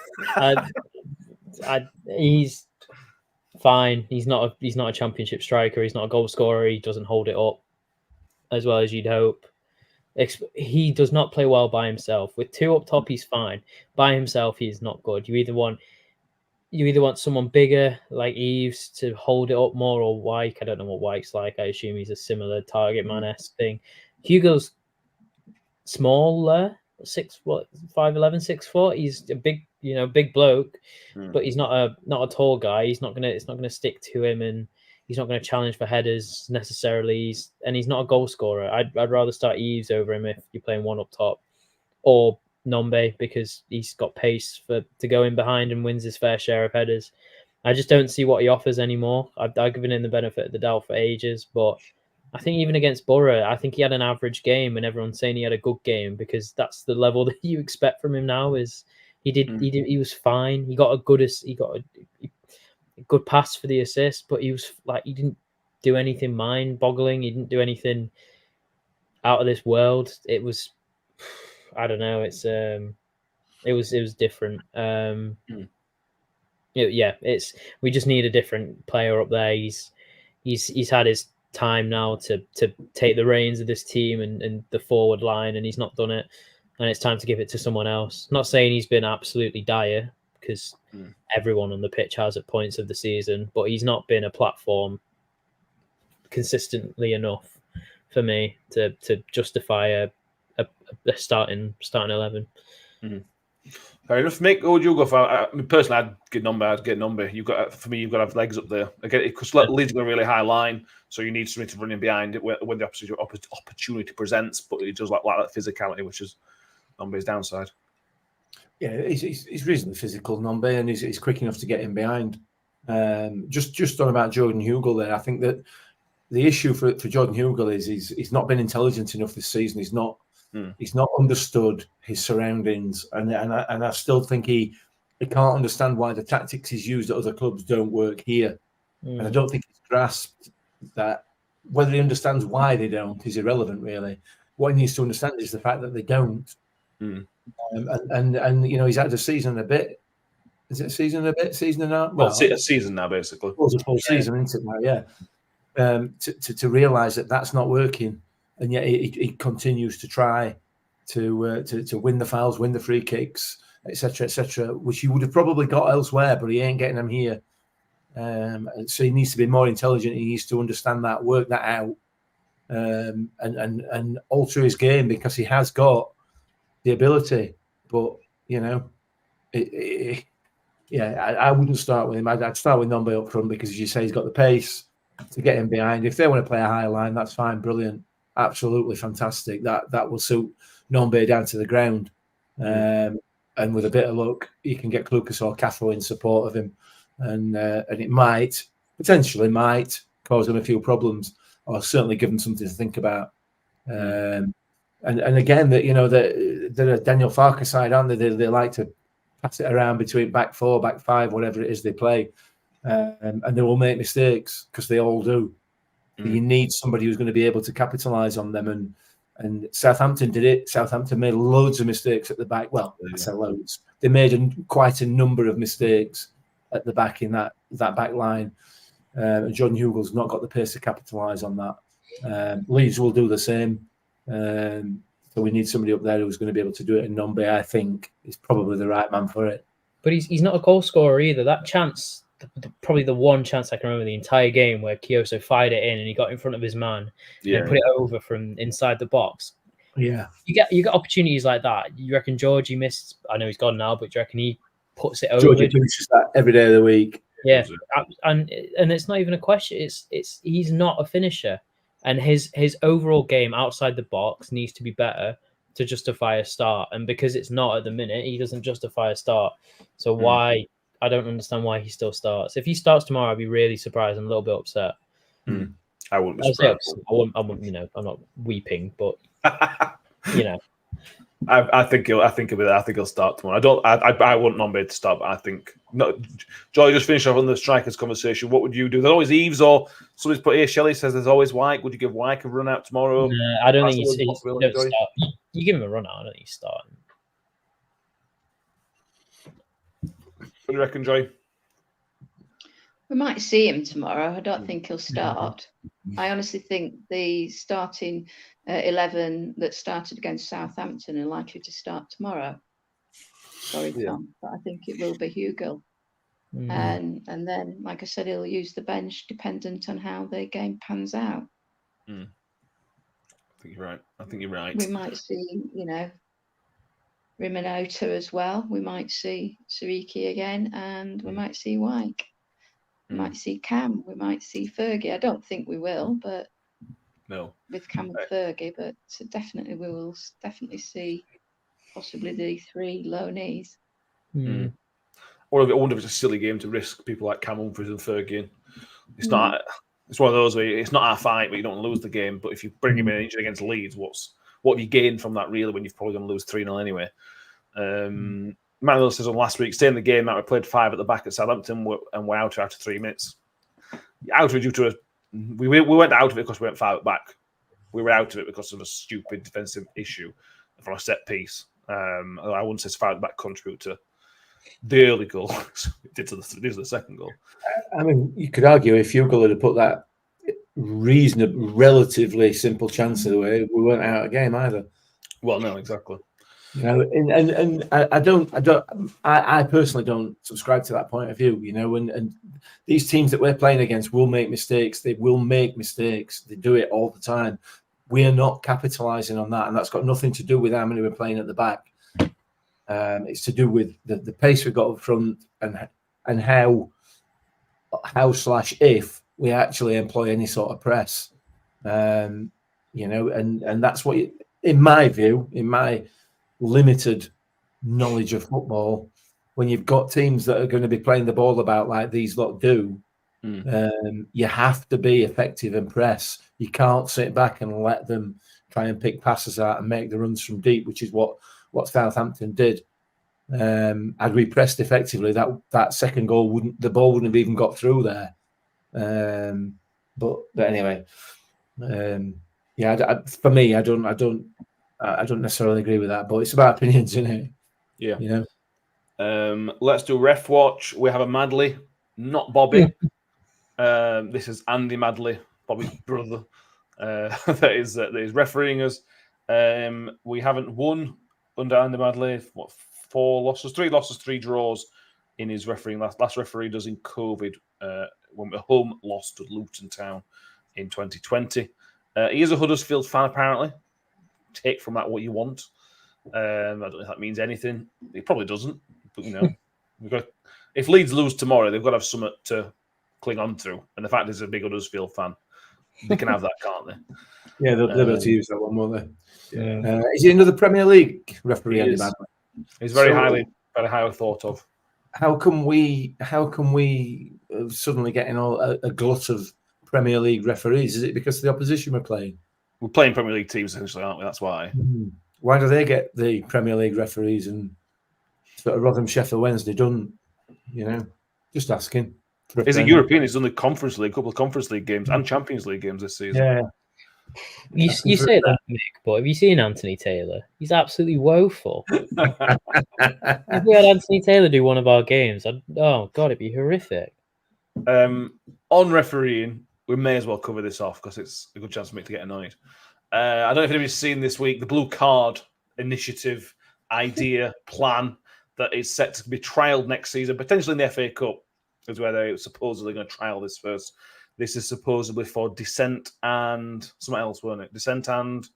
Speaker 6: He's fine. He's not a championship striker. He's not a goal scorer. He doesn't hold it up as well as you'd hope. He does not play well by himself. With two up top, he's fine. By himself, he's not good. You either want someone bigger like Eves to hold it up more, or Wyke. I don't know what Wyke's like. I assume he's a similar target man-esque thing. Hugo's smaller, 5'11", 6 foot. He's a big bloke, but he's not a tall guy. It's not gonna stick to him, and he's not going to challenge for headers necessarily. He's not a goal scorer. I'd rather start Eves over him if you're playing one up top, or Nombe, because he's got pace to go in behind and wins his fair share of headers. I just don't see what he offers anymore. I've given him the benefit of the doubt for ages, but I think even against Borough, I think he had an average game, and everyone's saying he had a good game because that's the level that you expect from him now. He was fine. He got a good pass for the assist, but he didn't do anything mind-boggling. He didn't do anything out of this world. It was, I don't know. It was different. We just need a different player up there. He's had his time now to take the reins of this team and the forward line, and he's not done it. And it's time to give it to someone else. Not saying he's been absolutely dire, because everyone on the pitch has at points of the season, but he's not been a platform consistently enough for me to justify a starting 11.
Speaker 3: Fair enough. Mick, what would you go for? Personally, I'd get Nombe. You've got to have legs up there. Again, because Leeds got a really high line, so you need something to run in behind it when the opportunity presents. But he does like that physicality, which is Nombe's downside.
Speaker 4: Yeah, he's reasonably physical, Nombe, and he's quick enough to get in behind. Just on about Jordan Hugill there, I think that the issue for Jordan Hugill is he's not been intelligent enough this season. He's not understood his surroundings, and I still think he can't understand why the tactics he's used at other clubs don't work here. And I don't think he's grasped that. Whether he understands why they don't is irrelevant, really. What he needs to understand is the fact that they don't. And he's had a season and a bit. Is it a season and a bit? Season and a half?
Speaker 3: Well, a season now, basically.
Speaker 4: It was a full season, isn't it now? Yeah. To realise that that's not working, and yet he continues to try to win the fouls, win the free kicks, etc., which he would have probably got elsewhere, but he ain't getting them here. So he needs to be more intelligent. He needs to understand that, work that out, and alter his game, because he has got the ability. But I wouldn't start with him. I'd start with Nombe up front, because, as you say, he's got the pace to get him behind. If they want to play a high line, that's fine, brilliant, absolutely fantastic. That will suit Nombe down to the ground. And with a bit of luck, you can get Lucas or Cathro in support of him, and it potentially might cause him a few problems, or certainly give him something to think about. And again, they're a Daniel Farke side, aren't they? They like to pass it around between back four, back five, whatever it is they play, and they will make mistakes, because they all do. You need somebody who's going to be able to capitalise on them, and Southampton did it. Southampton made loads of mistakes at the back. Well, I say loads. They made quite a number of mistakes at the back in that back line. And Jordan Hugill's not got the pace to capitalise on that. Leeds will do the same. So we need somebody up there who's going to be able to do it. And Nombe, I think, is probably the right man for it.
Speaker 6: But he's not a goal scorer either. That chance, probably the one chance I can remember the entire game, where Kioso fired it in and he got in front of his man and put it over from inside the box.
Speaker 4: Yeah,
Speaker 6: you get opportunities like that. You reckon Georgie missed? I know he's gone now, but do you reckon he puts it over?
Speaker 4: Georgie finishes that every day of the week.
Speaker 6: Yeah, and it's not even a question. It's he's not a finisher, and his overall game outside the box needs to be better to justify a start. And because it's not at the minute, he doesn't justify a start. So why I don't understand why he still starts. If he starts tomorrow, I'd be really surprised and a little bit upset.
Speaker 3: I wouldn't be surprised.
Speaker 6: I wouldn't, you know, I'm not weeping, but you know,
Speaker 3: I think he'll start tomorrow. I wouldn't nominate to start, but I think no. Joy, just finish off on the strikers conversation. What would you do? There's always Eves, or somebody's put here. Shelley says there's always Wyke. Would you give Wyke a run out tomorrow?
Speaker 6: no, I don't think
Speaker 3: That's
Speaker 6: you
Speaker 3: always
Speaker 6: don't start. You give him a run out. I don't think you start.
Speaker 3: What do you reckon, Joy?
Speaker 5: We might see him tomorrow. I don't think he'll start. I honestly think the starting 11 that started against Southampton are likely to start tomorrow. Sorry, Tom, but I think it will be Hugill. And then, like I said, he'll use the bench dependent on how the game pans out.
Speaker 3: I think you're right.
Speaker 5: We might see, you know, Riminota as well. We might see Sariki again, and we might see Wyke. We might see Cam. We might see Fergie. I don't think we will, but
Speaker 3: no,
Speaker 5: with Cam and Fergie, but definitely we will definitely see possibly the 3 low knees.
Speaker 3: I wonder if it's a silly game to risk people like Cam Humphries and Fergie in. It's not. It's one of those where it's not our fight, but you don't lose the game. But if you bring him in injured against Leeds, what have you gained from that really when you're probably going to lose 3-0 anyway? Manuel says on last week, stay in the game that we played 5 at the back at Southampton and we're out after 3 minutes. Out of it due to we went out of it because we went 5 at the back. We were out of it because of a stupid defensive issue from a set piece. I wouldn't say 5 at the back contribute to the early goal. It did to the second goal.
Speaker 4: I mean, you could argue if Hugill had put that relatively simple chance away, we weren't out of the game either.
Speaker 3: Well, no, exactly.
Speaker 4: You know, and I personally don't subscribe to that point of view. You know, and these teams that we're playing against will make mistakes. They will make mistakes. They do it all the time. We are not capitalising on that, and that's got nothing to do with how many we're playing at the back. It's to do with the pace we've got up front and how / if we actually employ any sort of press. You know, and that's what, in my view, in my limited knowledge of football, when you've got teams that are going to be playing the ball about like these lot do, you have to be effective and press. You can't sit back and let them try and pick passes out and make the runs from deep, which is what Southampton did. Had we pressed effectively, that second goal the ball wouldn't have even got through there. But anyway, for me, I don't necessarily agree with that, but it's about opinions, isn't it?
Speaker 3: Yeah.
Speaker 4: You
Speaker 3: know. Let's do ref watch. We have a Madley, not Bobby. This is Andy Madley, Bobby's brother. That is refereeing us. We haven't won under Andy Madley. 4 losses, 3 losses, 3 draws in his refereeing. Last referee does in COVID when we're home lost to Luton Town in 2020. He is a Huddersfield fan, apparently. Take from that what you want. I don't know if that means anything. It probably doesn't. But you know, if Leeds lose tomorrow, they've got to have something to cling on to. And the fact he's a big Huddersfield fan, they can have that, can't they?
Speaker 4: Yeah, they'll be able to use that one, won't they? Yeah. Is he another Premier League referee? Andy Madley?
Speaker 3: He's very highly thought of.
Speaker 4: How can we suddenly getting a glut of Premier League referees? Is it because of the opposition we're playing?
Speaker 3: We're playing Premier League teams essentially, aren't we? That's why.
Speaker 4: Why do they get the Premier League referees and sort of Rotherham, Sheffield Wednesday don't? You know, just asking.
Speaker 3: Is it European? He's done the Conference League, a couple of Conference League games and Champions League games this season.
Speaker 4: Yeah.
Speaker 6: You say that, Mick, but have you seen Anthony Taylor? He's absolutely woeful. If we had Anthony Taylor do one of our games, oh God, it'd be horrific.
Speaker 3: On refereeing, we may as well cover this off because it's a good chance for me to get annoyed. I don't know if anybody's seen this week the blue card initiative idea plan that is set to be trialled next season, potentially in the FA Cup, is where they're supposedly going to trial this first. This is supposedly for dissent and something else, weren't it? Dissent and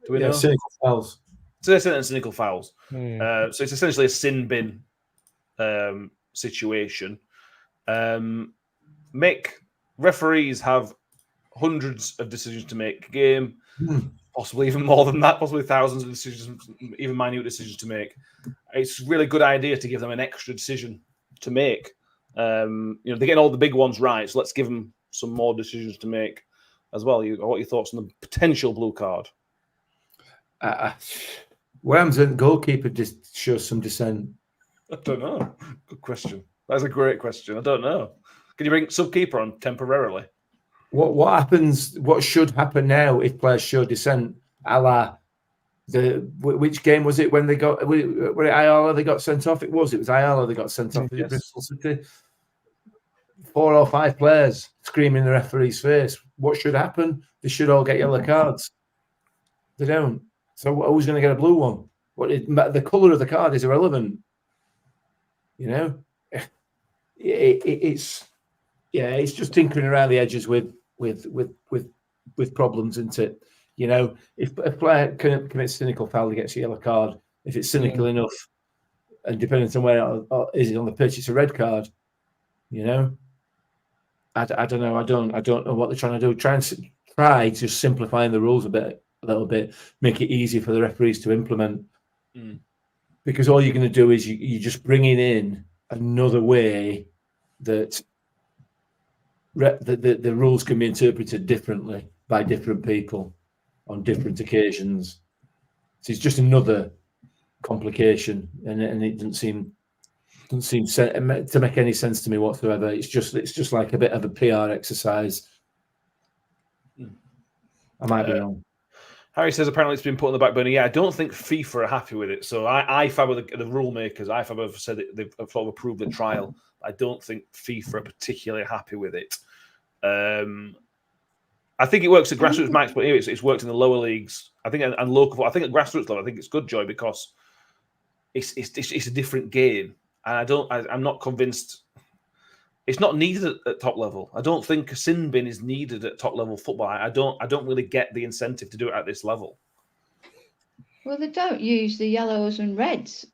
Speaker 3: do we know?
Speaker 4: Cynical fouls.
Speaker 3: So dissent and cynical fouls. So it's essentially a sin bin situation. Referees have hundreds of decisions to make a game, possibly even more than that, possibly thousands of decisions, even minute decisions to make. It's a really good idea to give them an extra decision to make. They're getting all the big ones right, so let's give them some more decisions to make as well. What are your thoughts on the potential blue card?
Speaker 4: Wham's goalkeeper just shows some dissent.
Speaker 3: I don't know. Good question. That's a great question. I don't know. Can you bring sub-keeper on temporarily?
Speaker 4: What happens? What should happen now if players show dissent? A la which game was it when they got were it Ayala they got sent off? It was Ayala they got sent off.
Speaker 3: Yes.
Speaker 4: Bristol City. 4 or 5 players screaming in the referee's face. What should happen? They should all get yellow cards. They don't. So who's going to get a blue one? The colour of the card is irrelevant. It's just tinkering around the edges with problems, isn't it? If a player commits a cynical foul, he gets a yellow card. If it's cynical enough, and depending on where is it on the pitch, it's a red card. I don't know. I don't know what they're trying to do. Try just simplifying the rules a little bit, make it easy for the referees to implement. Because all you're going to do is you're just bringing in another way that the rules can be interpreted differently by different people on different occasions. So it's just another complication, and it doesn't seem to make any sense to me whatsoever. It's just like a bit of a PR exercise. I might be wrong.
Speaker 3: Harry says apparently it's been put on the back burner. Yeah, I don't think FIFA are happy with it. So IFAB are the rule makers. IFAB have said they've sort of approved the trial. I don't think FIFA are particularly happy with it. I think it works at grassroots max, but here it's worked in the lower leagues. I think and local. I think at grassroots level, I think it's good, Joy, because it's a different game, and I'm not convinced. It's not needed at top level. I don't think a sin bin is needed at top level football. I don't really get the incentive to do it at this level.
Speaker 5: Well, they don't use the yellows and reds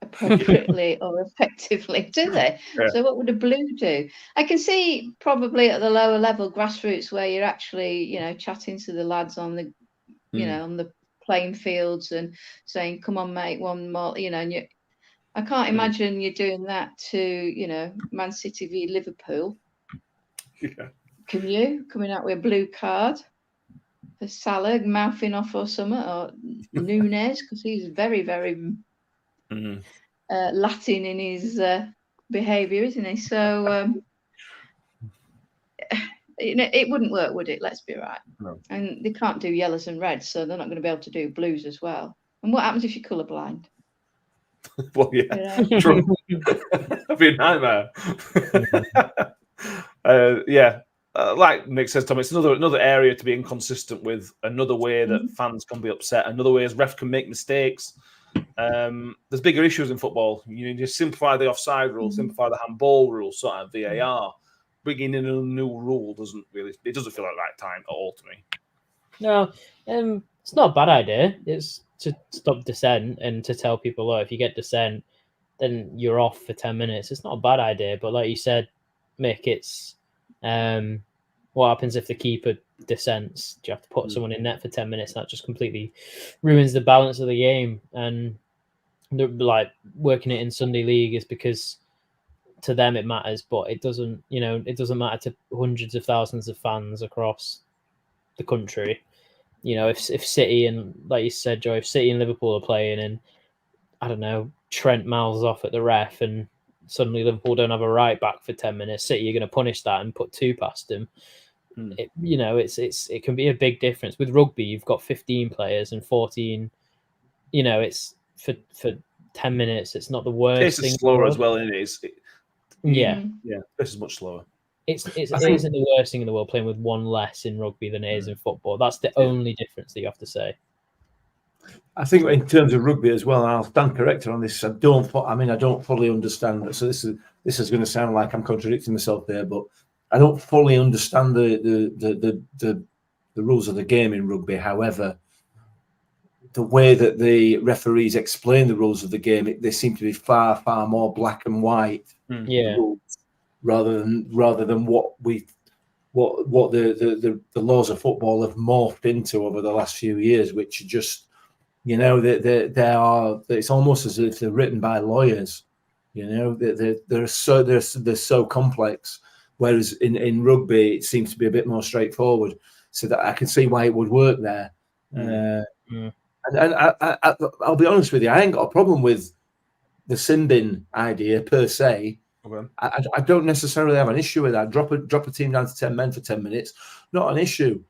Speaker 5: appropriately or effectively, do they? Yeah. So what would a blue do? I can see probably at the lower level grassroots where you're actually, chatting to the lads on the, on the playing fields and saying, "Come on, mate, one more," and I can't imagine you doing that to, Man City v Liverpool.
Speaker 3: Yeah. Can
Speaker 5: you? Coming out with a blue card for Salah, mouthing off or something, or Nunes, because he's very, very Latin in his behaviour, isn't he? So, it wouldn't work, would it? Let's be right. No. And they can't do yellows and reds, so they're not going to be able to do blues as well. And what happens if you're colourblind?
Speaker 3: Well, yeah, true. That'd be a nightmare. Like Nick says, Tom, it's another area to be inconsistent with. Another way that fans can be upset. Another way as refs can make mistakes. There's bigger issues in football. You need to simplify the offside rule, simplify the handball rule, sort of VAR. Bringing in a new rule doesn't feel like the right time at all to me.
Speaker 6: No, it's not a bad idea. It's to stop dissent and to tell people, if you get dissent, then you're off for 10 minutes. It's not a bad idea, but like you said, Mick, it's what happens if the keeper dissents? Do you have to put someone in net for 10 minutes? That just completely ruins the balance of the game. And like working it in Sunday League is because to them it matters, but it doesn't. It doesn't matter to hundreds of thousands of fans across the country. If City and, like you said, Joe, if City and Liverpool are playing and, I don't know, Trent mouths off at the ref and suddenly Liverpool don't have a right back for 10 minutes, City, you're going to punish that and put 2 past them. It can be a big difference. With rugby, you've got 15 players and 14, it's for 10 minutes. It's not the worst thing.
Speaker 3: It's slower as well, isn't it?
Speaker 6: Yeah.
Speaker 3: This is much slower.
Speaker 6: It isn't the worst thing in the world playing with one less in rugby than it is in football. That's the only difference that you have to say.
Speaker 4: I think in terms of rugby as well, and I'll stand corrected on this. I don't fully understand. So this is going to sound like I'm contradicting myself there, but I don't fully understand the rules of the game in rugby. However, the way that the referees explain the rules of the game, they seem to be far, far more black and white. Rules. Rather than what the laws of football have morphed into over the last few years, which are just, they are. It's almost as if they're written by lawyers. You know, they're so complex. Whereas in rugby, it seems to be a bit more straightforward. So that I can see why it would work there. And I'll be honest with you, I ain't got a problem with the sin bin idea per se.
Speaker 3: Okay.
Speaker 4: I don't necessarily have an issue with that. Drop a team down to 10 men for 10 minutes, not an issue.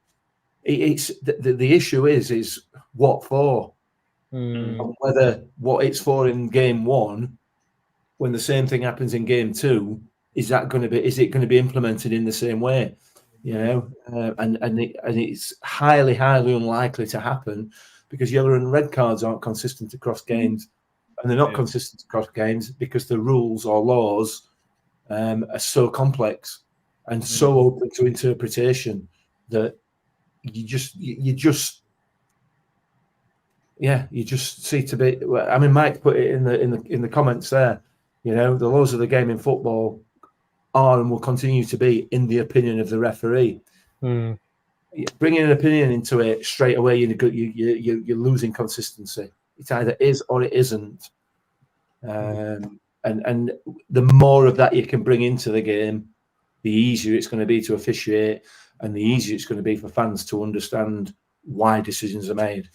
Speaker 4: It's the issue is what for, and whether what it's for in game one, when the same thing happens in game two, is it going to be implemented in the same way? You know, and it's highly unlikely to happen because yellow and red cards aren't consistent across games, and they're not consistent across games because the rules or laws are so complex and so open to interpretation that you just see to be. I mean, Mike put it in the comments there. You know, the laws of the game in football are and will continue to be in the opinion of the referee. Bringing an opinion into it straight away, you're losing consistency. It either is or it isn't. And the more of that you can bring into the game, the easier it's going to be to officiate, and the easier it's going to be for fans to understand why decisions are made.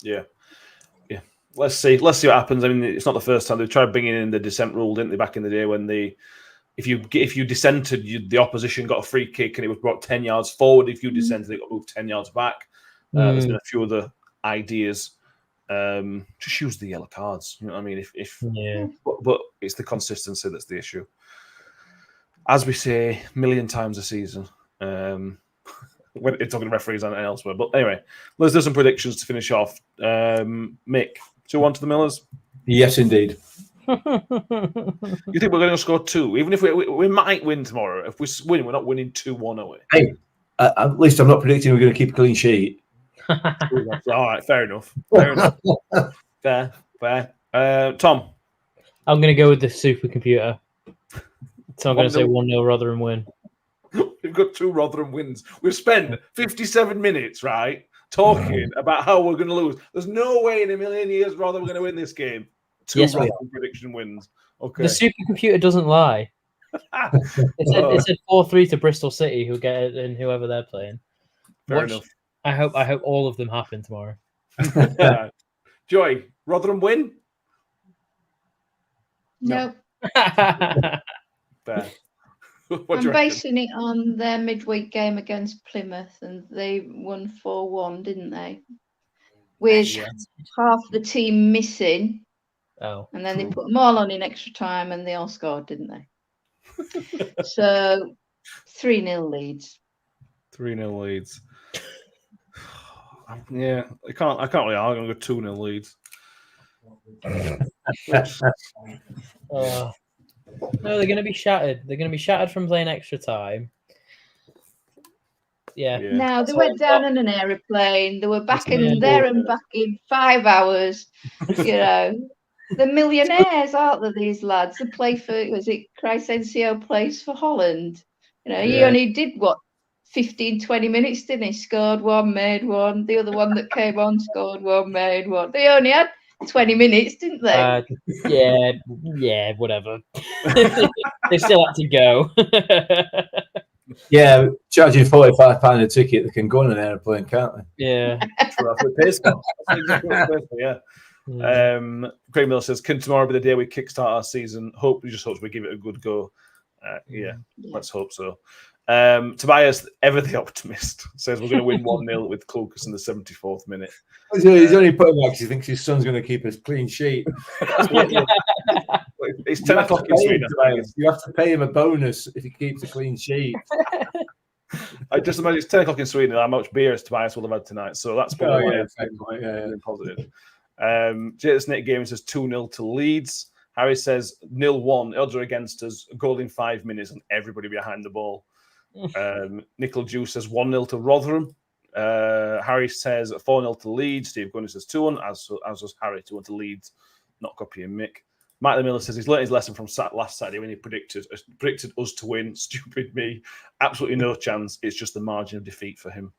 Speaker 3: Yeah. Let's see what happens. I mean, it's not the first time they tried bringing in the dissent rule, didn't they? Back in the day, when if you dissented, the opposition got a free kick and it was brought 10 yards forward. If you dissented, it got moved 10 yards back. There's been a few other ideas. Just use the yellow cards. You know what I mean? But it's the consistency that's the issue. As we say a million times a season, when it's talking to referees and elsewhere. But anyway, let's do some predictions to finish off. Mick, 2-1 to the Millers?
Speaker 4: Yes, indeed.
Speaker 3: You think we're going to score 2? Even if we might win tomorrow. If we win, we're not winning 2-1, are we?
Speaker 4: Hey, at least I'm not predicting we're going to keep a clean sheet.
Speaker 3: All right, fair enough. Fair. Tom?
Speaker 6: I'm going to go with the supercomputer. So I'm going to say 1-0 Rotherham win.
Speaker 3: We've got 2 Rotherham wins. We've spent 57 minutes, right, talking about how we're going to lose. There's no way in a million years Rotherham are going to win this game. 2 Rotherham prediction wins. Okay.
Speaker 6: The supercomputer doesn't lie. It said 4-3 to Bristol City, who'll get it in whoever they're playing.
Speaker 3: Fair enough.
Speaker 6: I hope all of them happen tomorrow.
Speaker 3: Joy, Rotherham win?
Speaker 5: No.
Speaker 3: Fair.
Speaker 5: I'm basing it on their midweek game against Plymouth, and they won 4-1, didn't they? With half the team missing.
Speaker 6: Oh.
Speaker 5: And then they put them all on in extra time, and they all scored, didn't they? So 3-0 Leeds.
Speaker 3: 3-0 Leeds. Yeah, I can't really argue. I'm going to go 2-0 Leeds.
Speaker 6: No, they're going to be shattered. They're going to be shattered from playing extra time. Yeah.
Speaker 5: Now, they went down in an aeroplane. They were back in there and back in 5 hours. You know, they're millionaires, aren't they, these lads? They play for, was it Crescencio plays for Holland? You know, he only did, 15, 20 minutes, didn't he? Scored one, made one. The other one that came on scored one, made one. They only had 20 minutes, didn't they?
Speaker 6: Yeah, whatever. They still had to go.
Speaker 4: Yeah, charging £45 a ticket, they can go on an aeroplane, can't they?
Speaker 6: Yeah.
Speaker 3: That's what it pays for. That's exactly what it pays for, yeah. Craig Miller says, can tomorrow be the day we kickstart our season? We just hope we give it a good go. Let's hope so. Tobias, ever the optimist, says we're going to win 1-0 with Clucas in the 74th minute.
Speaker 4: He's only putting that because he thinks his son's going to keep a clean sheet.
Speaker 3: It's 10 o'clock in Sweden.
Speaker 4: You have to pay him a bonus if he keeps a clean sheet.
Speaker 3: I just imagine it's 10 o'clock in Sweden. How much beer as Tobias will have had tonight? So that's probably positive. Jason Nick Gaming says 2-0 to Leeds. Harry says 0-1. Odds are against us. A goal in 5 minutes and everybody behind the ball. Nickel Juice says 1-0 to Rotherham. Harry says 4-0 to Leeds. Steve Gunner says 2-1, as does Harry, 2-1 to Leeds. Not copying Mick. Mike the Miller says he's learned his lesson from last Saturday when he predicted us to win. Stupid me. Absolutely no chance. It's just the margin of defeat for him.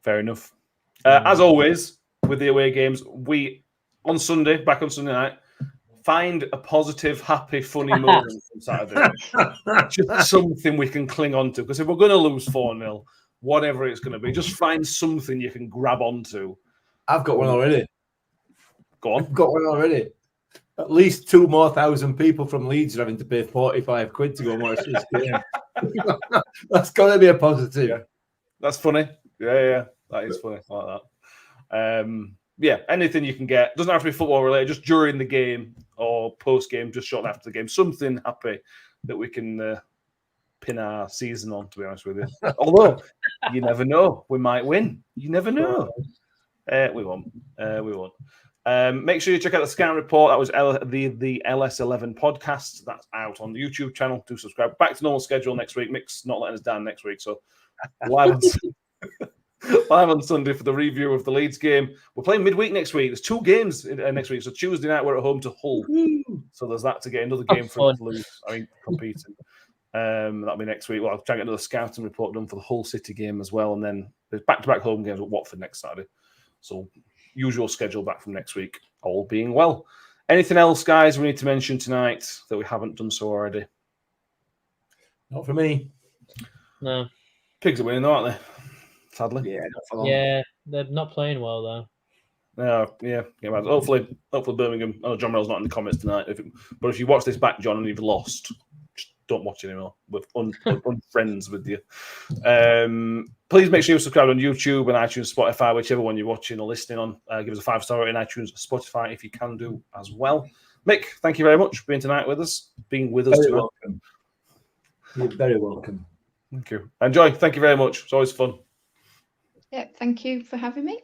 Speaker 3: Fair enough. As always, with the away games, back on Sunday night, find a positive, happy, funny moment from Saturday. Just something we can cling on to. Because if we're going to lose 4-0, whatever it's going to be, just find something you can grab onto.
Speaker 4: I've got one already.
Speaker 3: Go on.
Speaker 4: I've got one already. At least 2,000 people from Leeds are having to pay 45 quid to go and watch this game. That's got to be a positive.
Speaker 3: Yeah. That's funny. Yeah. That is funny. I like that. Yeah, anything you can get. Doesn't have to be football related, just during the game or post game, just shortly after the game. Something happy that we can pin our season on, to be honest with you. Although, you never know. We might win. You never know. We won't. Make sure you check out the Scan Report. That was the LS11 podcast. That's out on the YouTube channel. Do subscribe. Back to normal schedule next week. Mick's not letting us down next week, so live on Sunday for the review of the Leeds game. We're playing midweek next week. There's 2 games next week. So Tuesday night we're at home to Hull. So there's that to get another game for us to lose. Competing. That'll be next week. Well, I'll try and get another scouting report done for the Hull City game as well. And then there's back-to-back home games with Watford next Saturday. So usual schedule back from next week, all being well. Anything else, guys, we need to mention tonight that we haven't done so already?
Speaker 4: Not for me.
Speaker 6: No.
Speaker 3: Pigs are winning, though, aren't they? Sadly.
Speaker 4: Yeah, not for long.
Speaker 6: Yeah, they're not playing well, though.
Speaker 3: Yeah. Hopefully Birmingham. I know John Merrill's not in the comments tonight. But if you watch this back, John, and you've lost, just don't watch it anymore. We're unfriends with you. Please make sure you subscribe on YouTube and iTunes, Spotify, whichever one you're watching or listening on. Give us a 5-star rating in iTunes, Spotify, if you can do as well. Mick, thank you very much for being tonight with us. Being with us.
Speaker 4: Very welcome. You're very welcome.
Speaker 3: Thank you. And Joy, thank you very much. It's always fun.
Speaker 5: Yeah, thank you for having me.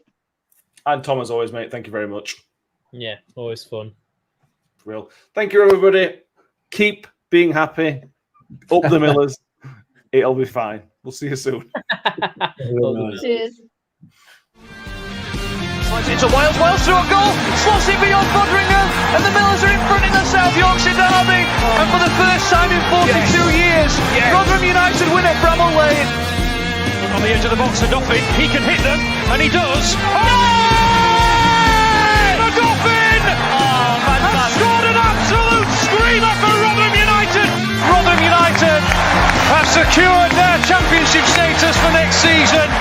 Speaker 3: And Tom, as always, mate, thank you very much.
Speaker 6: Yeah, always fun.
Speaker 3: Real. Thank you, everybody. Keep being happy. Up the Millers. It'll be fine. We'll see you soon.
Speaker 5: Cheers.
Speaker 1: Slides into Wales through a goal, slots it beyond Fodringer, and the Millers are in front in the South Yorkshire derby. And for the first time in 42 years, Rotherham United win at Bramall Lane. On the edge of the box for Doffin, he can hit them, and he does. Doffin has scored an absolute screamer for Rotherham United. Rotherham United have secured their championship status for next season.